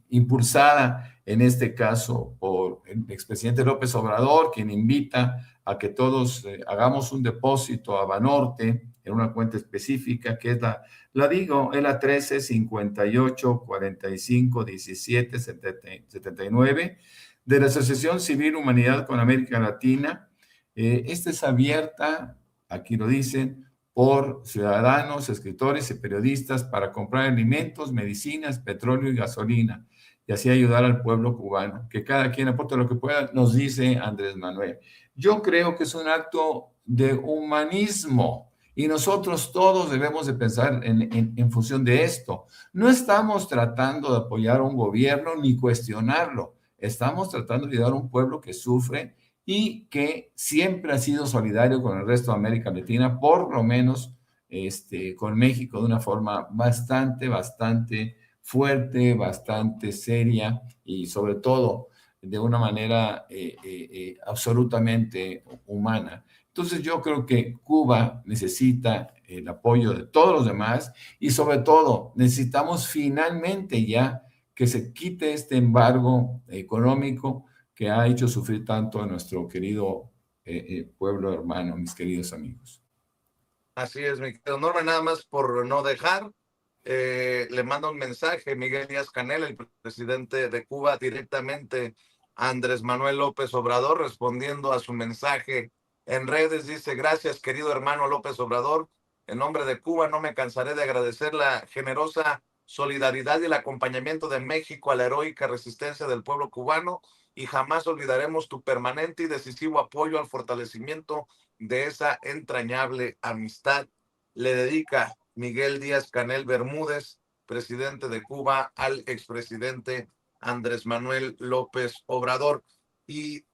impulsada en este caso por el expresidente López Obrador, quien invita a que todos hagamos un depósito a Banorte en una cuenta específica, que es la 13 58 45 17 79 de la Asociación Civil Humanidad con América Latina. Esta es abierta, aquí lo dicen, por ciudadanos, escritores y periodistas para comprar alimentos, medicinas, petróleo y gasolina, y así ayudar al pueblo cubano. Que cada quien aporte lo que pueda, nos dice Andrés Manuel. Yo creo que es un acto de humanismo y nosotros todos debemos de pensar en función de esto. No estamos tratando de apoyar a un gobierno ni cuestionarlo. Estamos tratando de ayudar a un pueblo que sufre y que siempre ha sido solidario con el resto de América Latina, por lo menos con México de una forma bastante fuerte, bastante seria, y sobre todo de una manera absolutamente humana. Entonces yo creo que Cuba necesita el apoyo de todos los demás, y sobre todo necesitamos finalmente ya que se quite este embargo económico que ha hecho sufrir tanto a nuestro querido pueblo hermano, mis queridos amigos. Así es, mi querido Norma, nada más por no dejar, le manda un mensaje Miguel Díaz-Canel, el presidente de Cuba, directamente a Andrés Manuel López Obrador, respondiendo a su mensaje en redes. Dice: gracias, querido hermano López Obrador. En nombre de Cuba no me cansaré de agradecer la generosa solidaridad y el acompañamiento de México a la heroica resistencia del pueblo cubano y jamás olvidaremos tu permanente y decisivo apoyo al fortalecimiento de esa entrañable amistad. Le dedica Miguel Díaz-Canel Bermúdez, presidente de Cuba, al expresidente Andrés Manuel López Obrador. Y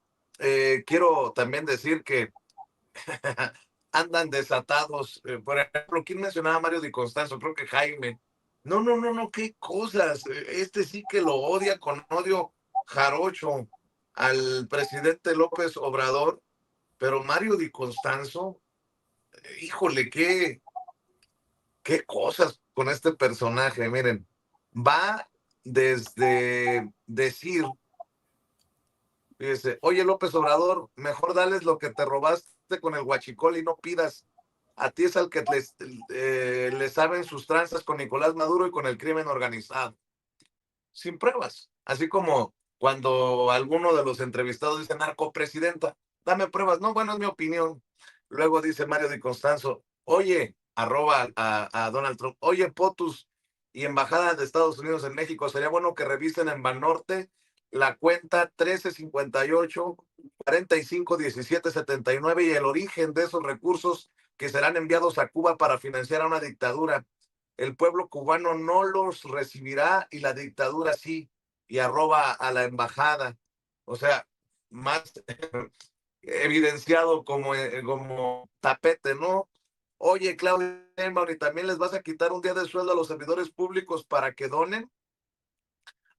quiero también decir que andan desatados. Por ejemplo, ¿quién mencionaba a Mario Di Constanzo? Creo que Jaime. No, qué cosas. Este sí que lo odia con odio jarocho al presidente López Obrador, pero Mario Di Constanzo, híjole, qué cosas con este personaje. Miren, va desde decir, fíjese, oye López Obrador, mejor dales lo que te robaste con el huachicol y no pidas. A ti es al que le saben sus tranzas con Nicolás Maduro y con el crimen organizado. Sin pruebas. Así como cuando alguno de los entrevistados dice narcopresidenta, dame pruebas. No, bueno, es mi opinión. Luego dice Mario Di Constanzo, oye, arroba a Donald Trump, oye, POTUS y Embajada de Estados Unidos en México, sería bueno que revisen en Banorte la cuenta 1358 45 17 79 y el origen de esos recursos que serán enviados a Cuba para financiar a una dictadura. El pueblo cubano no los recibirá y la dictadura sí, y arroba a la embajada. O sea, más evidenciado como tapete, ¿no? Oye, Claudia Sheinbaum, ¿y también les vas a quitar un día de sueldo a los servidores públicos para que donen?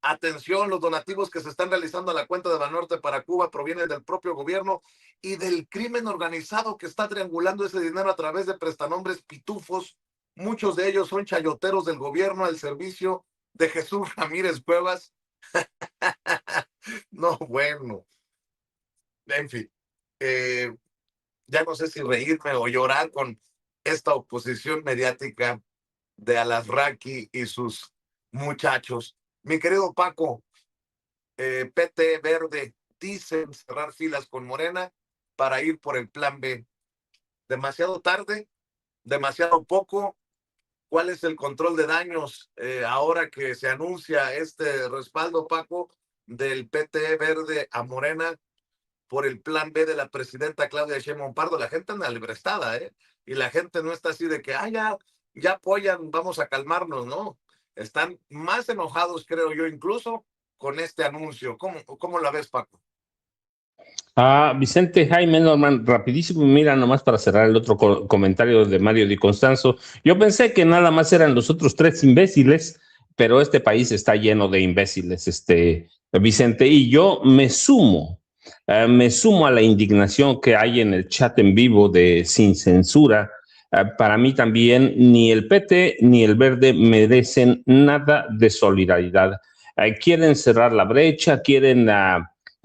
Atención, los donativos que se están realizando a la cuenta de Banorte para Cuba provienen del propio gobierno y del crimen organizado que está triangulando ese dinero a través de prestanombres pitufos. Muchos de ellos son chayoteros del gobierno al servicio de Jesús Ramírez Cuevas. No, bueno. En fin, ya no sé si reírme o llorar con esta oposición mediática de Alasraqui y sus muchachos. Mi querido Paco, PT Verde dicen cerrar filas con Morena para ir por el plan B. Demasiado tarde, demasiado poco. ¿Cuál es el control de daños ahora que se anuncia este respaldo, Paco, del PT Verde a Morena por el plan B de la presidenta Claudia Sheinbaum Pardo? La gente anda librestada, y la gente no está así de que, ya apoyan, vamos a calmarnos, ¿no? Están más enojados, creo yo, incluso con este anuncio. ¿Cómo la ves, Paco? Vicente, Jaime, Norman, rapidísimo, mira, nomás para cerrar el otro comentario de Mario Di Constanzo. Yo pensé que nada más eran los otros tres imbéciles, pero este país está lleno de imbéciles, Vicente, y yo me sumo a la indignación que hay en el chat en vivo de Sin Censura. Para mí también ni el PT ni el Verde merecen nada de solidaridad. Quieren cerrar la brecha, quieren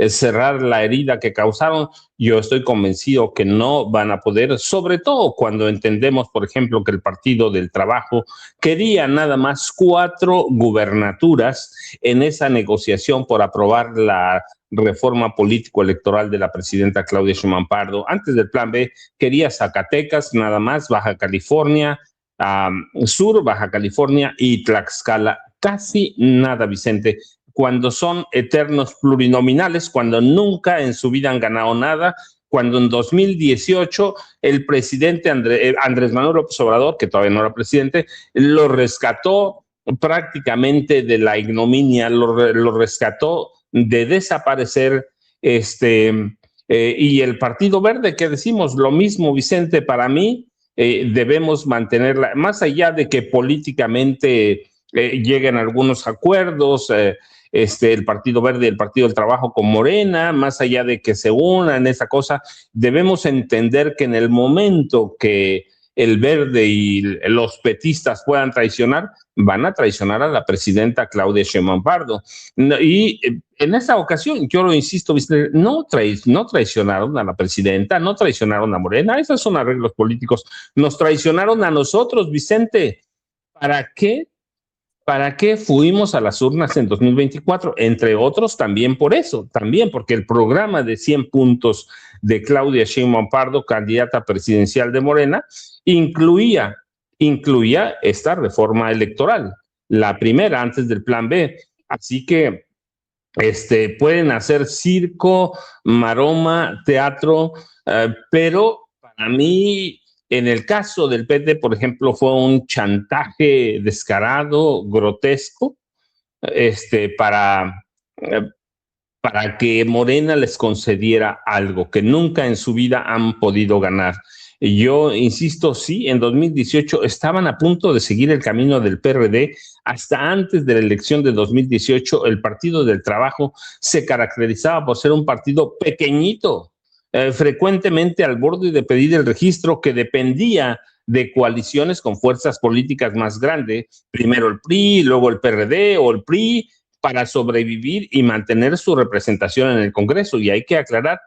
cerrar la herida que causaron. Yo estoy convencido que no van a poder, sobre todo cuando entendemos, por ejemplo, que el Partido del Trabajo quería nada más 4 gubernaturas en esa negociación por aprobar la reforma político-electoral de la presidenta Claudia Sheinbaum Pardo. Antes del plan B, quería Zacatecas, nada más, Baja California Sur, Baja California y Tlaxcala. Casi nada, Vicente. Cuando son eternos plurinominales, cuando nunca en su vida han ganado nada, cuando en 2018 el presidente Andrés Manuel López Obrador, que todavía no era presidente, lo rescató prácticamente de la ignominia, lo rescató de desaparecer, y el Partido Verde, que decimos lo mismo, Vicente, para mí debemos mantenerla, más allá de que políticamente lleguen algunos acuerdos, el Partido Verde y el Partido del Trabajo con Morena, más allá de que se unan esa cosa, debemos entender que en el momento que el Verde y los petistas puedan traicionar, van a traicionar a la presidenta Claudia Sheinbaum Pardo. Y en esta ocasión, yo lo insisto, no traicionaron a la presidenta, no traicionaron a Morena, esos son arreglos políticos, nos traicionaron a nosotros, Vicente. ¿Para qué? ¿Para qué fuimos a las urnas en 2024? Entre otros, también por eso, también porque el programa de 100 puntos de Claudia Sheinbaum Pardo, candidata presidencial de Morena, incluía esta reforma electoral, la primera antes del plan B. Así que Pueden hacer circo, maroma, teatro, pero para mí, en el caso del PT, por ejemplo, fue un chantaje descarado, grotesco, para, para que Morena les concediera algo que nunca en su vida han podido ganar. Yo insisto, sí, en 2018 estaban a punto de seguir el camino del PRD. Hasta antes de la elección de 2018, el Partido del Trabajo se caracterizaba por ser un partido pequeñito, frecuentemente al borde de pedir el registro, que dependía de coaliciones con fuerzas políticas más grandes, primero el PRI, luego el PRD o el PRI, para sobrevivir y mantener su representación en el Congreso. Y hay que aclarar,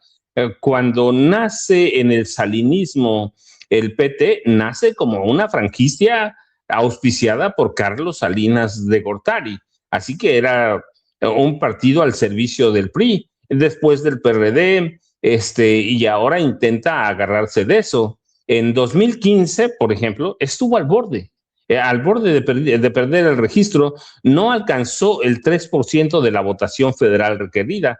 cuando nace en el salinismo el PT, nace como una franquicia auspiciada por Carlos Salinas de Gortari. Así que era un partido al servicio del PRI, después del PRD, y ahora intenta agarrarse de eso. En 2015, por ejemplo, estuvo al borde de perder el registro, no alcanzó el 3% de la votación federal requerida.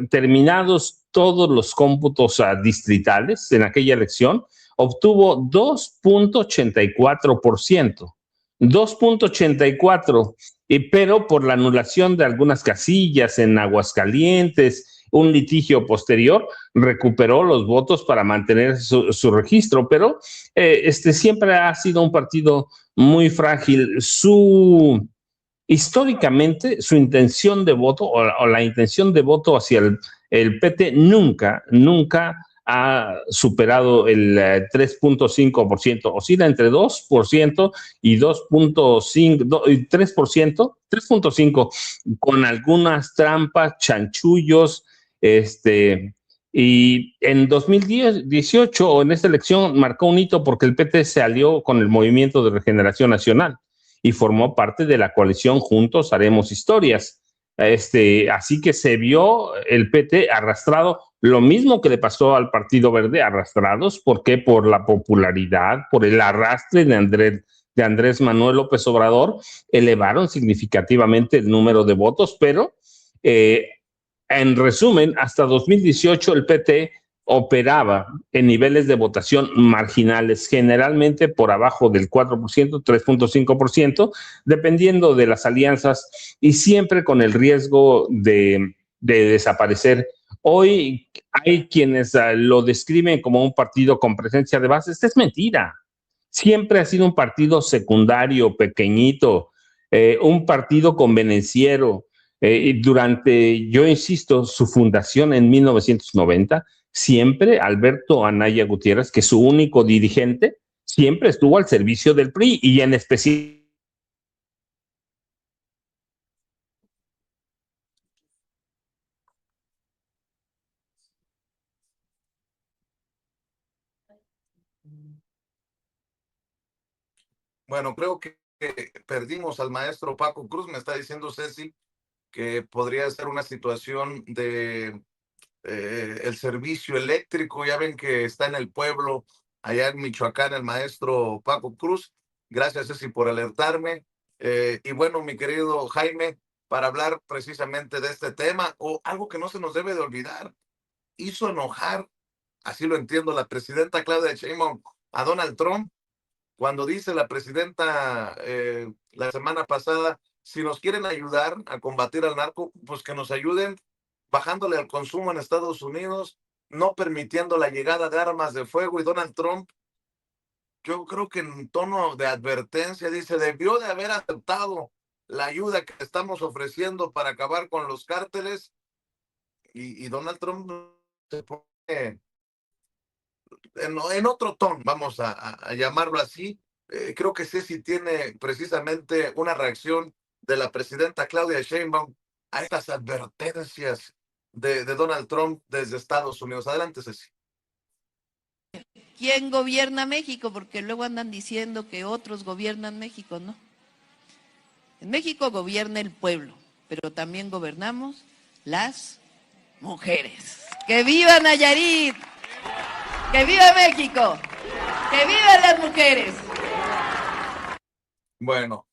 Terminados todos los cómputos distritales en aquella elección, obtuvo 2.84%. 2.84%, pero por la anulación de algunas casillas en Aguascalientes, un litigio posterior, recuperó los votos para mantener su registro, pero siempre ha sido un partido muy frágil. Históricamente, su intención de voto o la intención de voto hacia el PT nunca ha superado el 3.5%, oscila entre 2% y 2.5%, 3%, 3.5%, con algunas trampas, chanchullos, y en 2018, o en esta elección, marcó un hito porque el PT se alió con el Movimiento de Regeneración Nacional y formó parte de la coalición Juntos Haremos Historias. Así que se vio el PT arrastrado, lo mismo que le pasó al Partido Verde, arrastrados, porque por la popularidad, por el arrastre de Andrés Manuel López Obrador, elevaron significativamente el número de votos, pero en resumen, hasta 2018 el PT operaba en niveles de votación marginales, generalmente por abajo del 4%, 3.5%, dependiendo de las alianzas y siempre con el riesgo de desaparecer. Hoy hay quienes lo describen como un partido con presencia de base. Esta es mentira. Siempre ha sido un partido secundario, pequeñito, un partido convenenciero. Durante, yo insisto, su fundación en 1990, siempre Alberto Anaya Gutiérrez, que es su único dirigente, siempre estuvo al servicio del PRI y en especial. Bueno, creo que perdimos al maestro Paco Cruz. Me está diciendo Ceci que podría ser una situación de el servicio eléctrico. Ya ven que está en el pueblo, allá en Michoacán, el maestro Paco Cruz. Gracias, Ceci, por alertarme. Y bueno, mi querido Jaime, para hablar precisamente de este tema, o algo que no se nos debe de olvidar, hizo enojar, así lo entiendo, la presidenta Claudia Sheinbaum a Donald Trump, cuando dice la presidenta la semana pasada, si nos quieren ayudar a combatir al narco, pues que nos ayuden bajándole al consumo en Estados Unidos, no permitiendo la llegada de armas de fuego. Y Donald Trump, yo creo que en tono de advertencia, dice, debió de haber aceptado la ayuda que estamos ofreciendo para acabar con los cárteles. Y Donald Trump se pone en otro tono, vamos a llamarlo así. Creo que Ceci tiene precisamente una reacción de la presidenta Claudia Sheinbaum a estas advertencias de Donald Trump desde Estados Unidos. Adelante, Ceci. ¿Quién gobierna México? Porque luego andan diciendo que otros gobiernan México, ¿no? En México gobierna el pueblo, pero también gobernamos las mujeres. ¡Que viva Nayarit! ¡Que viva México! ¡Que vivan las mujeres! Bueno,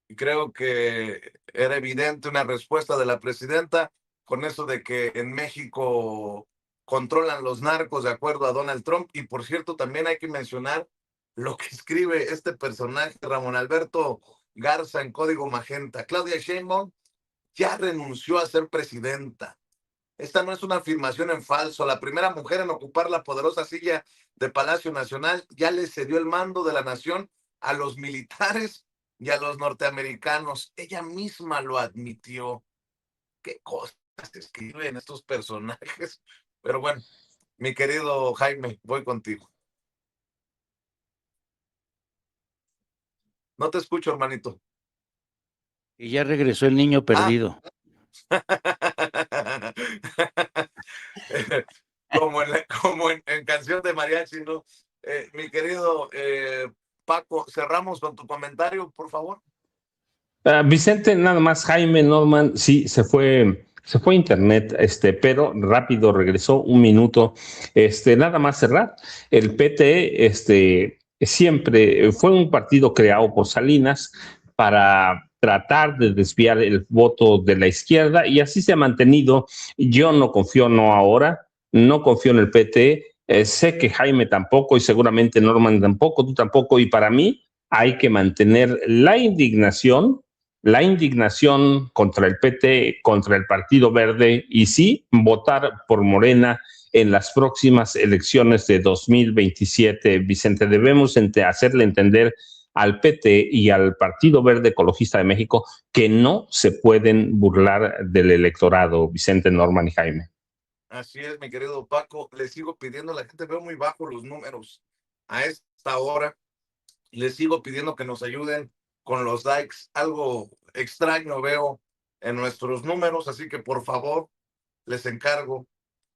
Y creo que era evidente una respuesta de la presidenta con eso de que en México controlan los narcos de acuerdo a Donald Trump. Y por cierto, también hay que mencionar lo que escribe este personaje, Ramón Alberto Garza, en Código Magenta. Claudia Sheinbaum ya renunció a ser presidenta. Esta no es una afirmación en falso. La primera mujer en ocupar la poderosa silla de Palacio Nacional ya le cedió el mando de la nación a los militares y a los norteamericanos. Ella misma lo admitió. Qué cosas escriben estos personajes. Pero bueno, mi querido Jaime, voy contigo. No te escucho, hermanito. Y ya regresó el niño Ah. perdido. como en canción de mariachi, ¿no? Mi querido Paco, cerramos con tu comentario, por favor. Vicente, nada más, Jaime Norman, sí, se fue a internet, pero rápido regresó, un minuto, nada más cerrar. El PT, siempre fue un partido creado por Salinas para tratar de desviar el voto de la izquierda y así se ha mantenido. Yo no confío, no ahora, no confío en el PT, sé que Jaime tampoco y seguramente Norman tampoco, tú tampoco, y para mí hay que mantener la indignación contra el PT, contra el Partido Verde y sí votar por Morena en las próximas elecciones de 2027. Vicente, debemos hacerle entender al PT y al Partido Verde Ecologista de México que no se pueden burlar del electorado, Vicente, Norman y Jaime. Así es, mi querido Paco. Le sigo pidiendo a la gente, veo muy bajos los números a esta hora. Les sigo pidiendo que nos ayuden con los likes. Algo extraño veo en nuestros números, así que por favor, les encargo,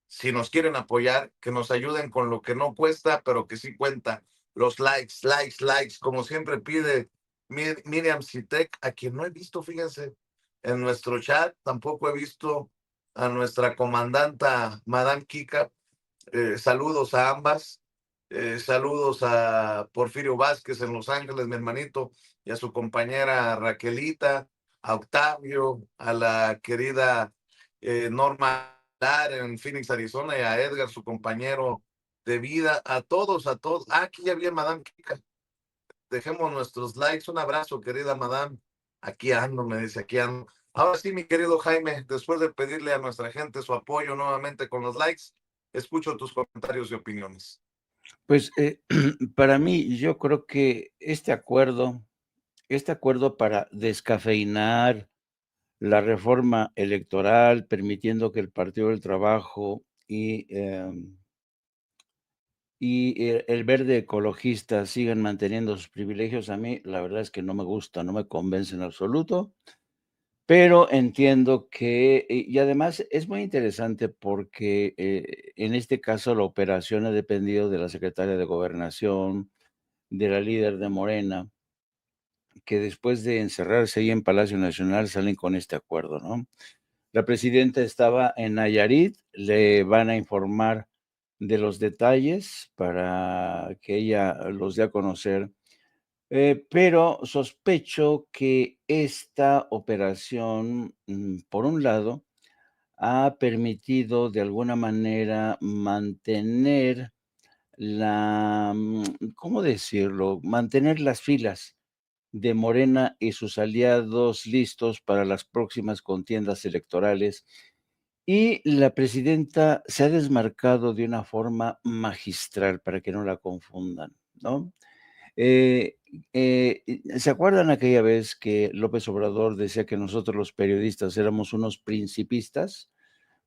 si nos quieren apoyar, que nos ayuden con lo que no cuesta, pero que sí cuenta. Los likes, likes, como siempre pide Miriam Sitek, a quien no he visto, fíjense, en nuestro chat. Tampoco he visto a nuestra comandanta, Madame Kika. Saludos a ambas. Saludos a Porfirio Vázquez en Los Ángeles, mi hermanito, y a su compañera Raquelita, a Octavio, a la querida Norma en Phoenix, Arizona, y a Edgar, su compañero de vida, a todos, a todos. Ah, aquí ya vi Madame Kika. Dejemos nuestros likes. Un abrazo, querida Madame. Aquí ando, me dice, aquí ando. Ahora sí, mi querido Jaime, después de pedirle a nuestra gente su apoyo nuevamente con los likes, escucho tus comentarios y opiniones. Pues para mí, yo creo que este acuerdo para descafeinar la reforma electoral, permitiendo que el Partido del Trabajo y el Verde Ecologista sigan manteniendo sus privilegios, a mí la verdad es que no me gusta, no me convence en absoluto, pero entiendo que, y además es muy interesante porque en este caso la operación ha dependido de la secretaria de Gobernación, de la líder de Morena, que después de encerrarse ahí en Palacio Nacional salen con este acuerdo, ¿no? La presidenta estaba en Nayarit, le van a informar de los detalles para que ella los dé a conocer, pero sospecho que esta operación, por un lado, ha permitido de alguna manera mantener ¿cómo decirlo? Mantener las filas de Morena y sus aliados listos para las próximas contiendas electorales. Y la presidenta se ha desmarcado de una forma magistral para que no la confundan, ¿no? Eh, ¿Se acuerdan aquella vez que López Obrador decía que nosotros los periodistas éramos unos principistas?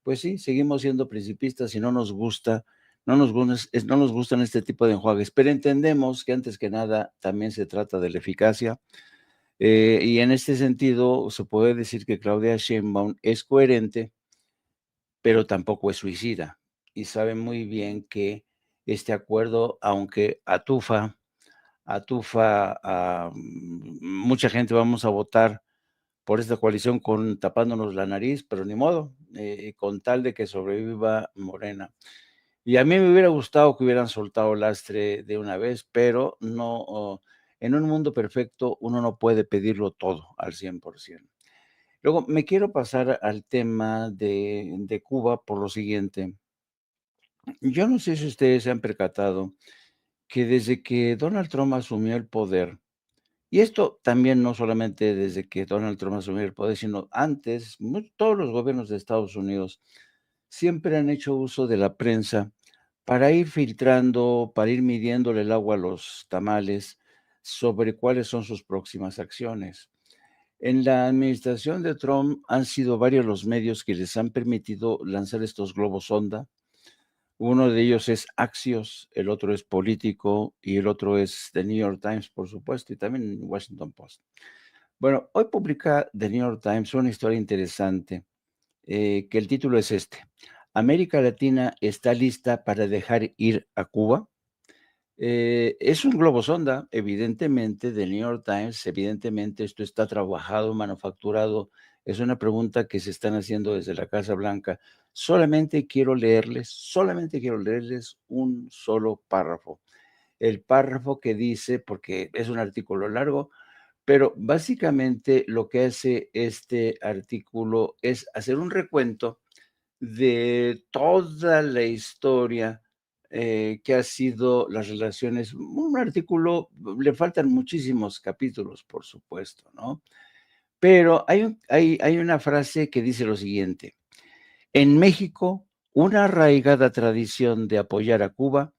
Pues sí, seguimos siendo principistas y no nos gustan este tipo de enjuagues, pero entendemos que antes que nada también se trata de la eficacia. Y en este sentido se puede decir que Claudia Sheinbaum es coherente, pero tampoco es suicida. Y sabe muy bien que este acuerdo, aunque atufa a mucha gente, vamos a votar por esta coalición tapándonos la nariz, pero ni modo, con tal de que sobreviva Morena. Y a mí me hubiera gustado que hubieran soltado lastre de una vez, pero no, en un mundo perfecto uno no puede pedirlo todo al 100%. Luego, me quiero pasar al tema de Cuba por lo siguiente. Yo no sé si ustedes se han percatado que desde que Donald Trump asumió el poder, y esto también no solamente desde que Donald Trump asumió el poder, sino antes, todos los gobiernos de Estados Unidos siempre han hecho uso de la prensa para ir filtrando, para ir midiéndole el agua a los tamales sobre cuáles son sus próximas acciones. En la administración de Trump han sido varios los medios que les han permitido lanzar estos globos sonda. Uno de ellos es Axios, el otro es Político y el otro es The New York Times, por supuesto, y también Washington Post. Bueno, hoy publica The New York Times una historia interesante, que el título es este: América Latina está lista para dejar ir a Cuba. Es un globo sonda, evidentemente, del New York Times. Evidentemente, esto está trabajado, manufacturado. Es una pregunta que se están haciendo desde la Casa Blanca. Solamente quiero leerles un solo párrafo. El párrafo que dice, porque es un artículo largo, pero básicamente lo que hace este artículo es hacer un recuento de toda la historia que ha sido las relaciones. Un artículo, le faltan muchísimos capítulos, por supuesto, ¿no? Pero hay una frase que dice lo siguiente: en México, una arraigada tradición de apoyar a Cuba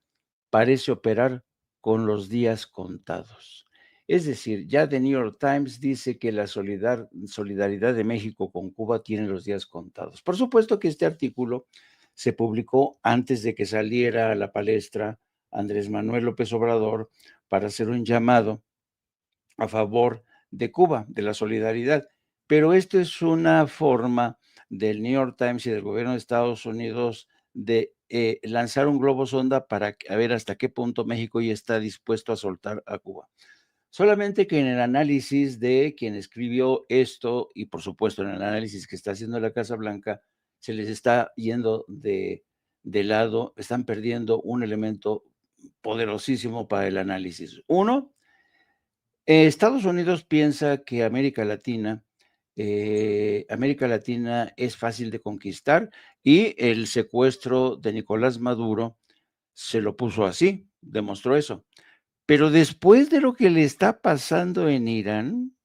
parece operar con los días contados. Es decir, ya The New York Times dice que la solidaridad de México con Cuba tiene los días contados. Por supuesto que este artículo se publicó antes de que saliera a la palestra Andrés Manuel López Obrador para hacer un llamado a favor de Cuba, de la solidaridad. Pero esto es una forma del New York Times y del gobierno de Estados Unidos de lanzar un globo sonda para ver hasta qué punto México ya está dispuesto a soltar a Cuba. Solamente que en el análisis de quien escribió esto, y por supuesto en el análisis que está haciendo la Casa Blanca, se les está yendo de lado, están perdiendo un elemento poderosísimo para el análisis. Uno, Estados Unidos piensa que América Latina es fácil de conquistar, y el secuestro de Nicolás Maduro se lo puso así, demostró eso. Pero después de lo que le está pasando en Irán,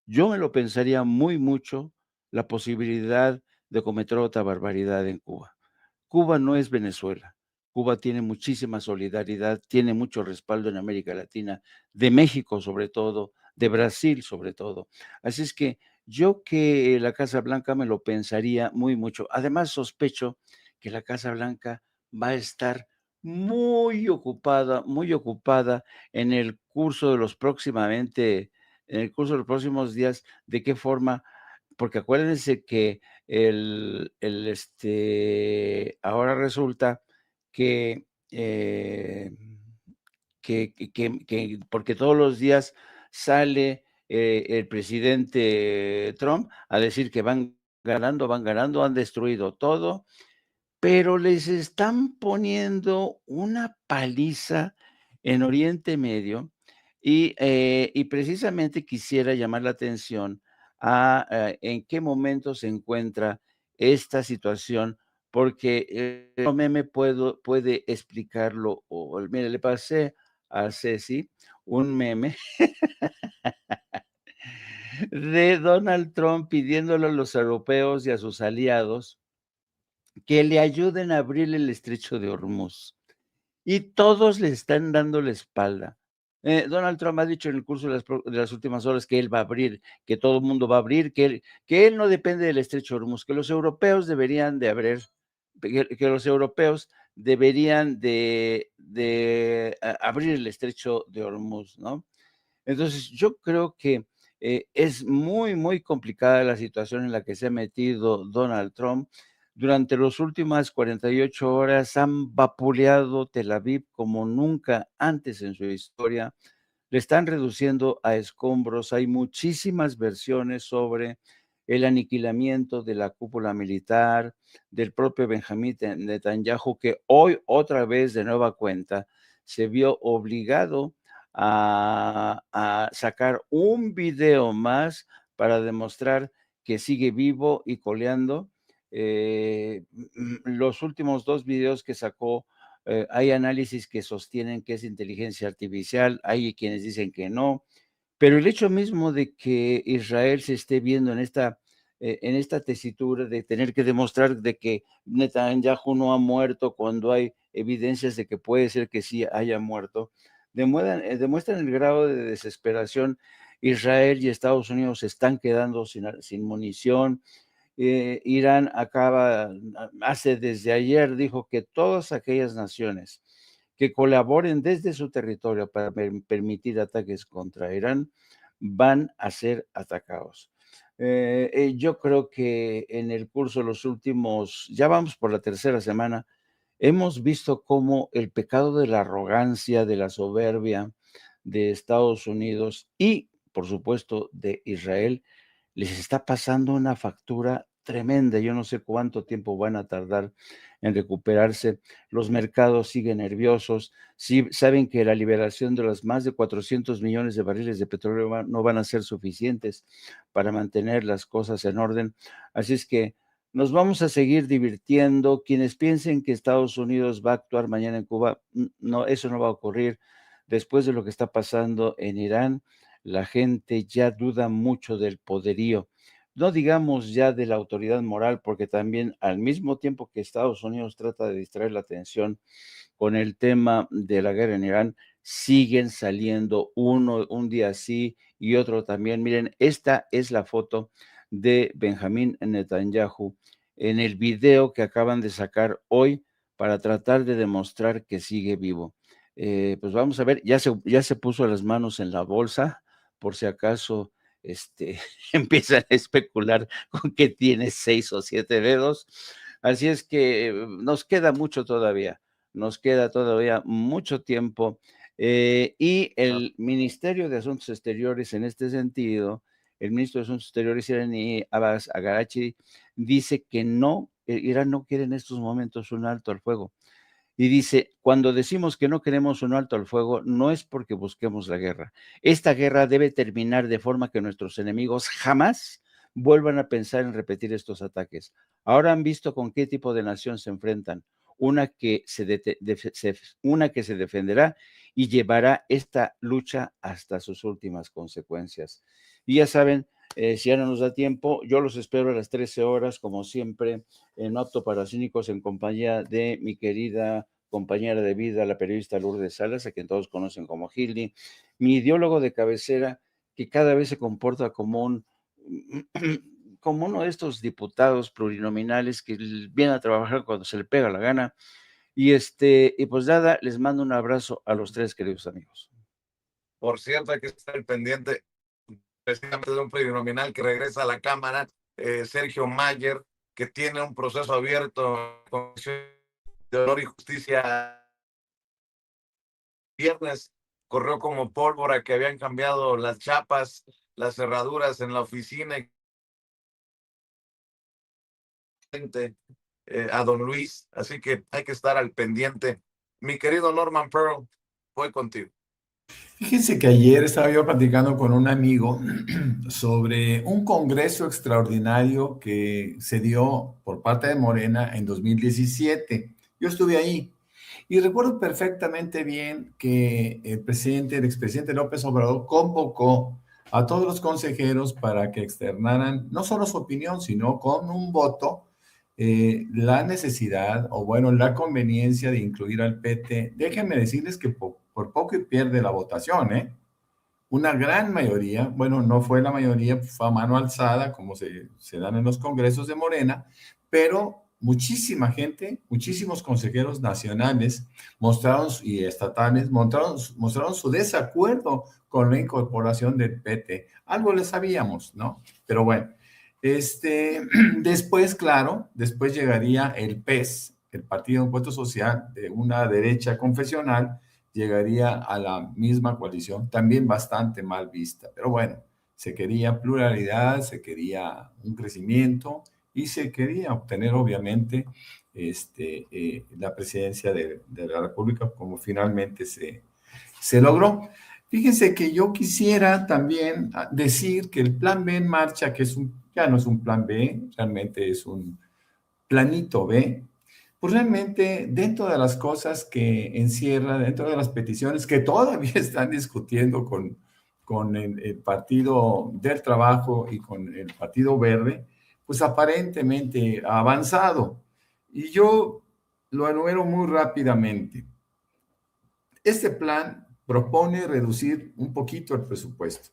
yo me lo pensaría muy mucho la posibilidad de cometer otra barbaridad en Cuba. Cuba no es Venezuela. Cuba tiene muchísima solidaridad, tiene mucho respaldo en América Latina, de México sobre todo, de Brasil sobre todo. Así es que yo, que la Casa Blanca, me lo pensaría muy mucho. Además, sospecho que la Casa Blanca va a estar muy ocupada en el curso de los próximos días, de qué forma, porque acuérdense que ahora resulta que, porque todos los días sale el presidente Trump a decir que van ganando, han destruido todo, pero les están poniendo una paliza en Oriente Medio, y precisamente quisiera llamar la atención a en qué momento se encuentra esta situación, porque el meme puede explicarlo. Mire, le pasé a Ceci un meme de Donald Trump pidiéndole a los europeos y a sus aliados que le ayuden a abrir el estrecho de Hormuz, y todos le están dando la espalda. Donald Trump ha dicho en el curso de las últimas horas que él va a abrir, que todo el mundo va a abrir, que él no depende del estrecho de Hormuz, que los europeos deberían de abrir, que los europeos deberían de abrir el estrecho de Hormuz, ¿no? Entonces, yo creo que es muy complicada la situación en la que se ha metido Donald Trump. Durante las últimas 48 horas han vapuleado Tel Aviv como nunca antes en su historia. Le están reduciendo a escombros. Hay muchísimas versiones sobre el aniquilamiento de la cúpula militar, del propio Benjamín Netanyahu, que hoy otra vez de nueva cuenta se vio obligado a sacar un video más para demostrar que sigue vivo y coleando. Los últimos 2 videos que sacó, hay análisis que sostienen que es inteligencia artificial, hay quienes dicen que no, pero el hecho mismo de que Israel se esté viendo en esta tesitura de tener que demostrar de que Netanyahu no ha muerto cuando hay evidencias de que puede ser que sí haya muerto, demuestran el grado de desesperación. Israel y Estados Unidos se están quedando sin munición. Irán desde ayer dijo que todas aquellas naciones que colaboren desde su territorio para permitir ataques contra Irán van a ser atacados. Yo creo que en el curso de los últimos, ya vamos por la tercera semana, hemos visto cómo el pecado de la arrogancia, de la soberbia de Estados Unidos y, por supuesto, de Israel, les está pasando una factura tremenda. Yo no sé cuánto tiempo van a tardar en recuperarse. Los mercados siguen nerviosos. Sí, saben que la liberación de los más de 400 millones de barriles de petróleo no van a ser suficientes para mantener las cosas en orden. Así es que nos vamos a seguir divirtiendo. Quienes piensen que Estados Unidos va a actuar mañana en Cuba, no, eso no va a ocurrir. Después de lo que está pasando en Irán, la gente ya duda mucho del poderío, no digamos ya de la autoridad moral, porque también al mismo tiempo que Estados Unidos trata de distraer la atención con el tema de la guerra en Irán, siguen saliendo un día sí y otro también. Miren, esta es la foto de Benjamín Netanyahu en el video que acaban de sacar hoy para tratar de demostrar que sigue vivo. Pues vamos a ver, ya se puso las manos en la bolsa, por si acaso empiezan a especular con que tiene 6 o 7 dedos. Así es que nos queda mucho todavía. Nos queda todavía mucho tiempo y el Ministerio de Asuntos Exteriores en este sentido, el ministro de Asuntos Exteriores iraní Abbas Araghchi dice que no, Irán no quiere en estos momentos un alto al fuego. Y dice, cuando decimos que no queremos un alto al fuego, no es porque busquemos la guerra. Esta guerra debe terminar de forma que nuestros enemigos jamás vuelvan a pensar en repetir estos ataques. Ahora han visto con qué tipo de nación se enfrentan. Una que se defenderá y llevará esta lucha hasta sus últimas consecuencias. Y ya saben, si ya no nos da tiempo, yo los espero a las 13 horas, como siempre, en Apto para Cínicos, en compañía de mi querida compañera de vida, la periodista Lourdes Salas, a quien todos conocen como Hildy, mi ideólogo de cabecera, que cada vez se comporta como como uno de estos diputados plurinominales que viene a trabajar cuando se le pega la gana. Y pues nada, les mando un abrazo a los 3 queridos amigos. Por cierto, hay que estar pendiente precisamente de un plurinominal que regresa a la Cámara, Sergio Mayer, que tiene un proceso abierto en la Comisión de Honor y Justicia. Viernes corrió como pólvora que habían cambiado las chapas, las cerraduras en la oficina, a don Luis, así que hay que estar al pendiente. Mi querido Norman Pearl, voy contigo. Fíjense que ayer estaba yo platicando con un amigo sobre un congreso extraordinario que se dio por parte de Morena en 2017. Yo estuve ahí y recuerdo perfectamente bien que el expresidente López Obrador convocó a todos los consejeros para que externaran no solo su opinión, sino con un voto la necesidad o bueno, la conveniencia de incluir al PT. Déjenme decirles que por poco y pierde la votación, ¿eh? Una gran mayoría, bueno, no fue la mayoría, fue a mano alzada, como se dan en los congresos de Morena, pero muchísima gente, muchísimos consejeros nacionales y estatales mostraron su desacuerdo con la incorporación del PT. Algo le sabíamos, ¿no? Pero bueno, después, claro, después llegaría el PES, el Partido de Encuentro Social, de una derecha confesional, llegaría a la misma coalición, también bastante mal vista. Pero bueno, se quería pluralidad, se quería un crecimiento y se quería obtener, obviamente, la presidencia de la República, como finalmente se logró. Fíjense que yo quisiera también decir que el plan B en marcha, que ya no es un plan B, realmente es un planito B, pues realmente dentro de las cosas que encierra, dentro de las peticiones que todavía están discutiendo con el Partido del Trabajo y con el Partido Verde, pues aparentemente ha avanzado. Y yo lo enumero muy rápidamente. Este plan propone reducir un poquito el presupuesto,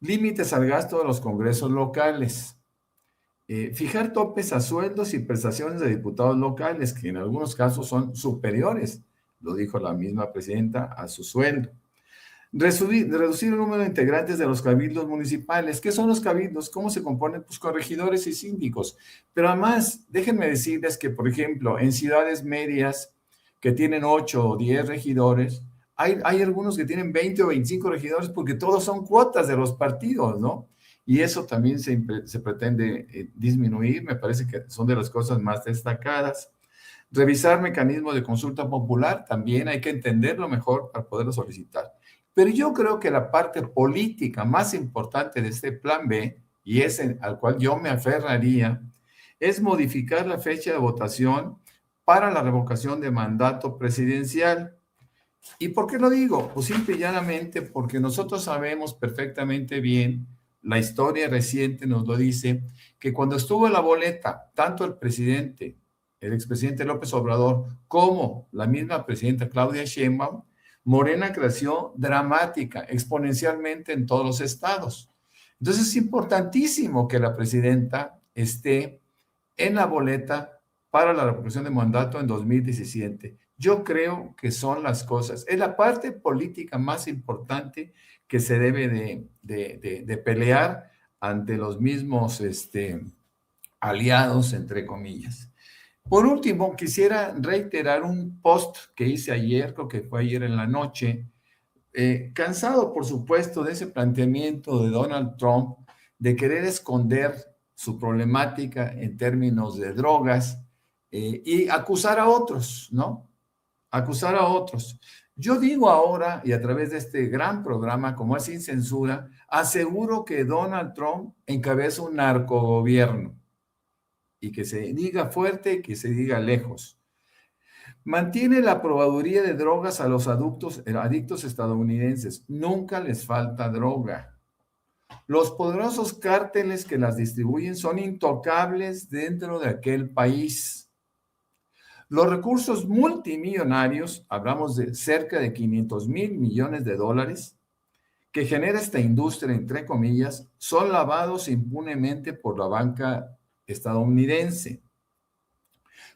límites al gasto de los congresos locales, fijar topes a sueldos y prestaciones de diputados locales, que en algunos casos son superiores, lo dijo la misma presidenta, a su sueldo. Reducir el número de integrantes de los cabildos municipales. ¿Qué son los cabildos? ¿Cómo se componen? Pues corregidores y síndicos. Pero además, déjenme decirles que, por ejemplo, en ciudades medias que tienen 8 o 10 regidores, hay algunos que tienen 20 o 25 regidores porque todos son cuotas de los partidos, ¿no? Y eso también se pretende disminuir, me parece que son de las cosas más destacadas. Revisar mecanismos de consulta popular, también hay que entenderlo mejor para poderlo solicitar. Pero yo creo que la parte política más importante de este plan B, y es al cual yo me aferraría, es modificar la fecha de votación para la revocación de mandato presidencial. ¿Y por qué lo digo? Pues simple y llanamente porque nosotros sabemos perfectamente bien, la historia reciente nos lo dice, que cuando estuvo en la boleta, tanto el presidente, el expresidente López Obrador, como la misma presidenta Claudia Sheinbaum, Morena creció dramática, exponencialmente en todos los estados. Entonces es importantísimo que la presidenta esté en la boleta para la revocación de mandato en 2017. Yo creo que son las cosas. Es la parte política más importante que se debe de pelear ante los mismos aliados, entre comillas. Por último, quisiera reiterar un post que hice ayer, creo que fue ayer en la noche, cansado, por supuesto, de ese planteamiento de Donald Trump de querer esconder su problemática en términos de drogas y acusar a otros, ¿no? Acusar a otros. Yo digo ahora, y a través de este gran programa, como es Sin Censura, aseguro que Donald Trump encabeza un narcogobierno. Y que se diga fuerte y que se diga lejos. Mantiene la probaduría de drogas a los adictos estadounidenses. Nunca les falta droga. Los poderosos cárteles que las distribuyen son intocables dentro de aquel país. Los recursos multimillonarios, hablamos de cerca de 500,000 millones de dólares, que genera esta industria, entre comillas, son lavados impunemente por la banca estadounidense.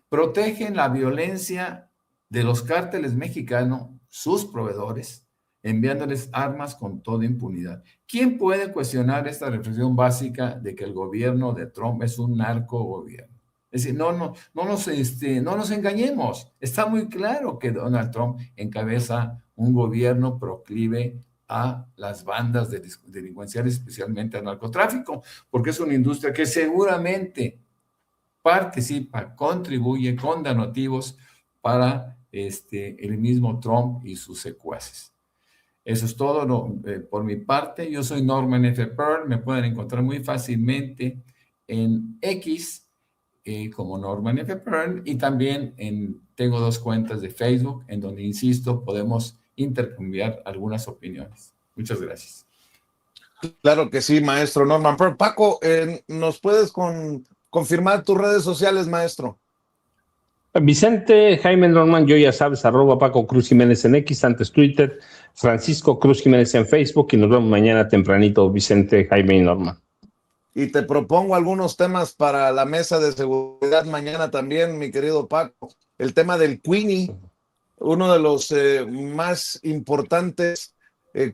Protegen la violencia de los cárteles mexicanos, sus proveedores, enviándoles armas con toda impunidad. ¿Quién puede cuestionar esta reflexión básica de que el gobierno de Trump es un narcogobierno? Es decir, no nos engañemos. Está muy claro que Donald Trump encabeza un gobierno proclive a las bandas delincuenciales, especialmente al narcotráfico, porque es una industria que seguramente participa, contribuye con donativos para el mismo Trump y sus secuaces. Eso es todo por mi parte. Yo soy Norman F. Pearl. Me pueden encontrar muy fácilmente en X como Norman F. Pearl y también tengo 2 cuentas de Facebook en donde, insisto, podemos intercambiar algunas opiniones. Muchas gracias. Claro que sí, maestro Norman Pearl. Paco, ¿nos puedes confirmar tus redes sociales, maestro? Vicente Jaime Norman, yo ya sabes, @ Paco Cruz Jiménez en X, antes Twitter, Francisco Cruz Jiménez en Facebook, y nos vemos mañana tempranito, Vicente Jaime y Norman. Y te propongo algunos temas para la mesa de seguridad mañana también, mi querido Paco. El tema del Queenie, uno de los más importantes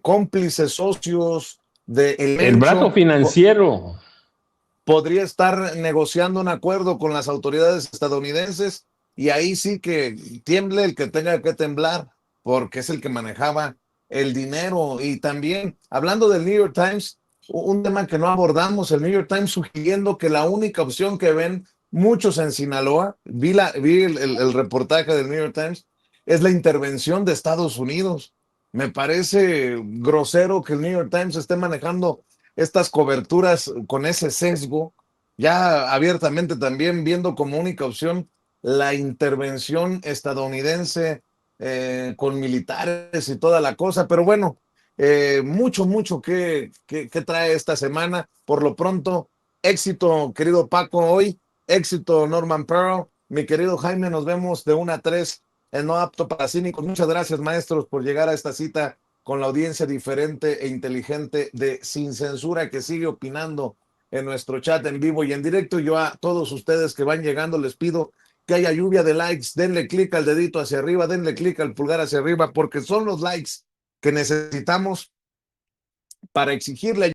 cómplices socios de El brazo financiero. Podría estar negociando un acuerdo con las autoridades estadounidenses y ahí sí que tiemble el que tenga que temblar, porque es el que manejaba el dinero. Y también, hablando del New York Times, un tema que no abordamos, el New York Times sugiriendo que la única opción que ven muchos en Sinaloa, vi el reportaje del New York Times, es la intervención de Estados Unidos. Me parece grosero que el New York Times esté manejando estas coberturas con ese sesgo, ya abiertamente también viendo como única opción la intervención estadounidense con militares y toda la cosa. Pero bueno, mucho que trae esta semana. Por lo pronto, éxito, querido Paco, hoy, éxito, Norman Pearl. Mi querido Jaime, nos vemos de 1 a 3 en No Apto para Cínicos. Muchas gracias, maestros, por llegar a esta cita con la audiencia diferente e inteligente de Sin Censura que sigue opinando en nuestro chat en vivo y en directo. Yo a todos ustedes que van llegando les pido que haya lluvia de likes, denle clic al dedito hacia arriba, denle clic al pulgar hacia arriba, porque son los likes que necesitamos para exigirle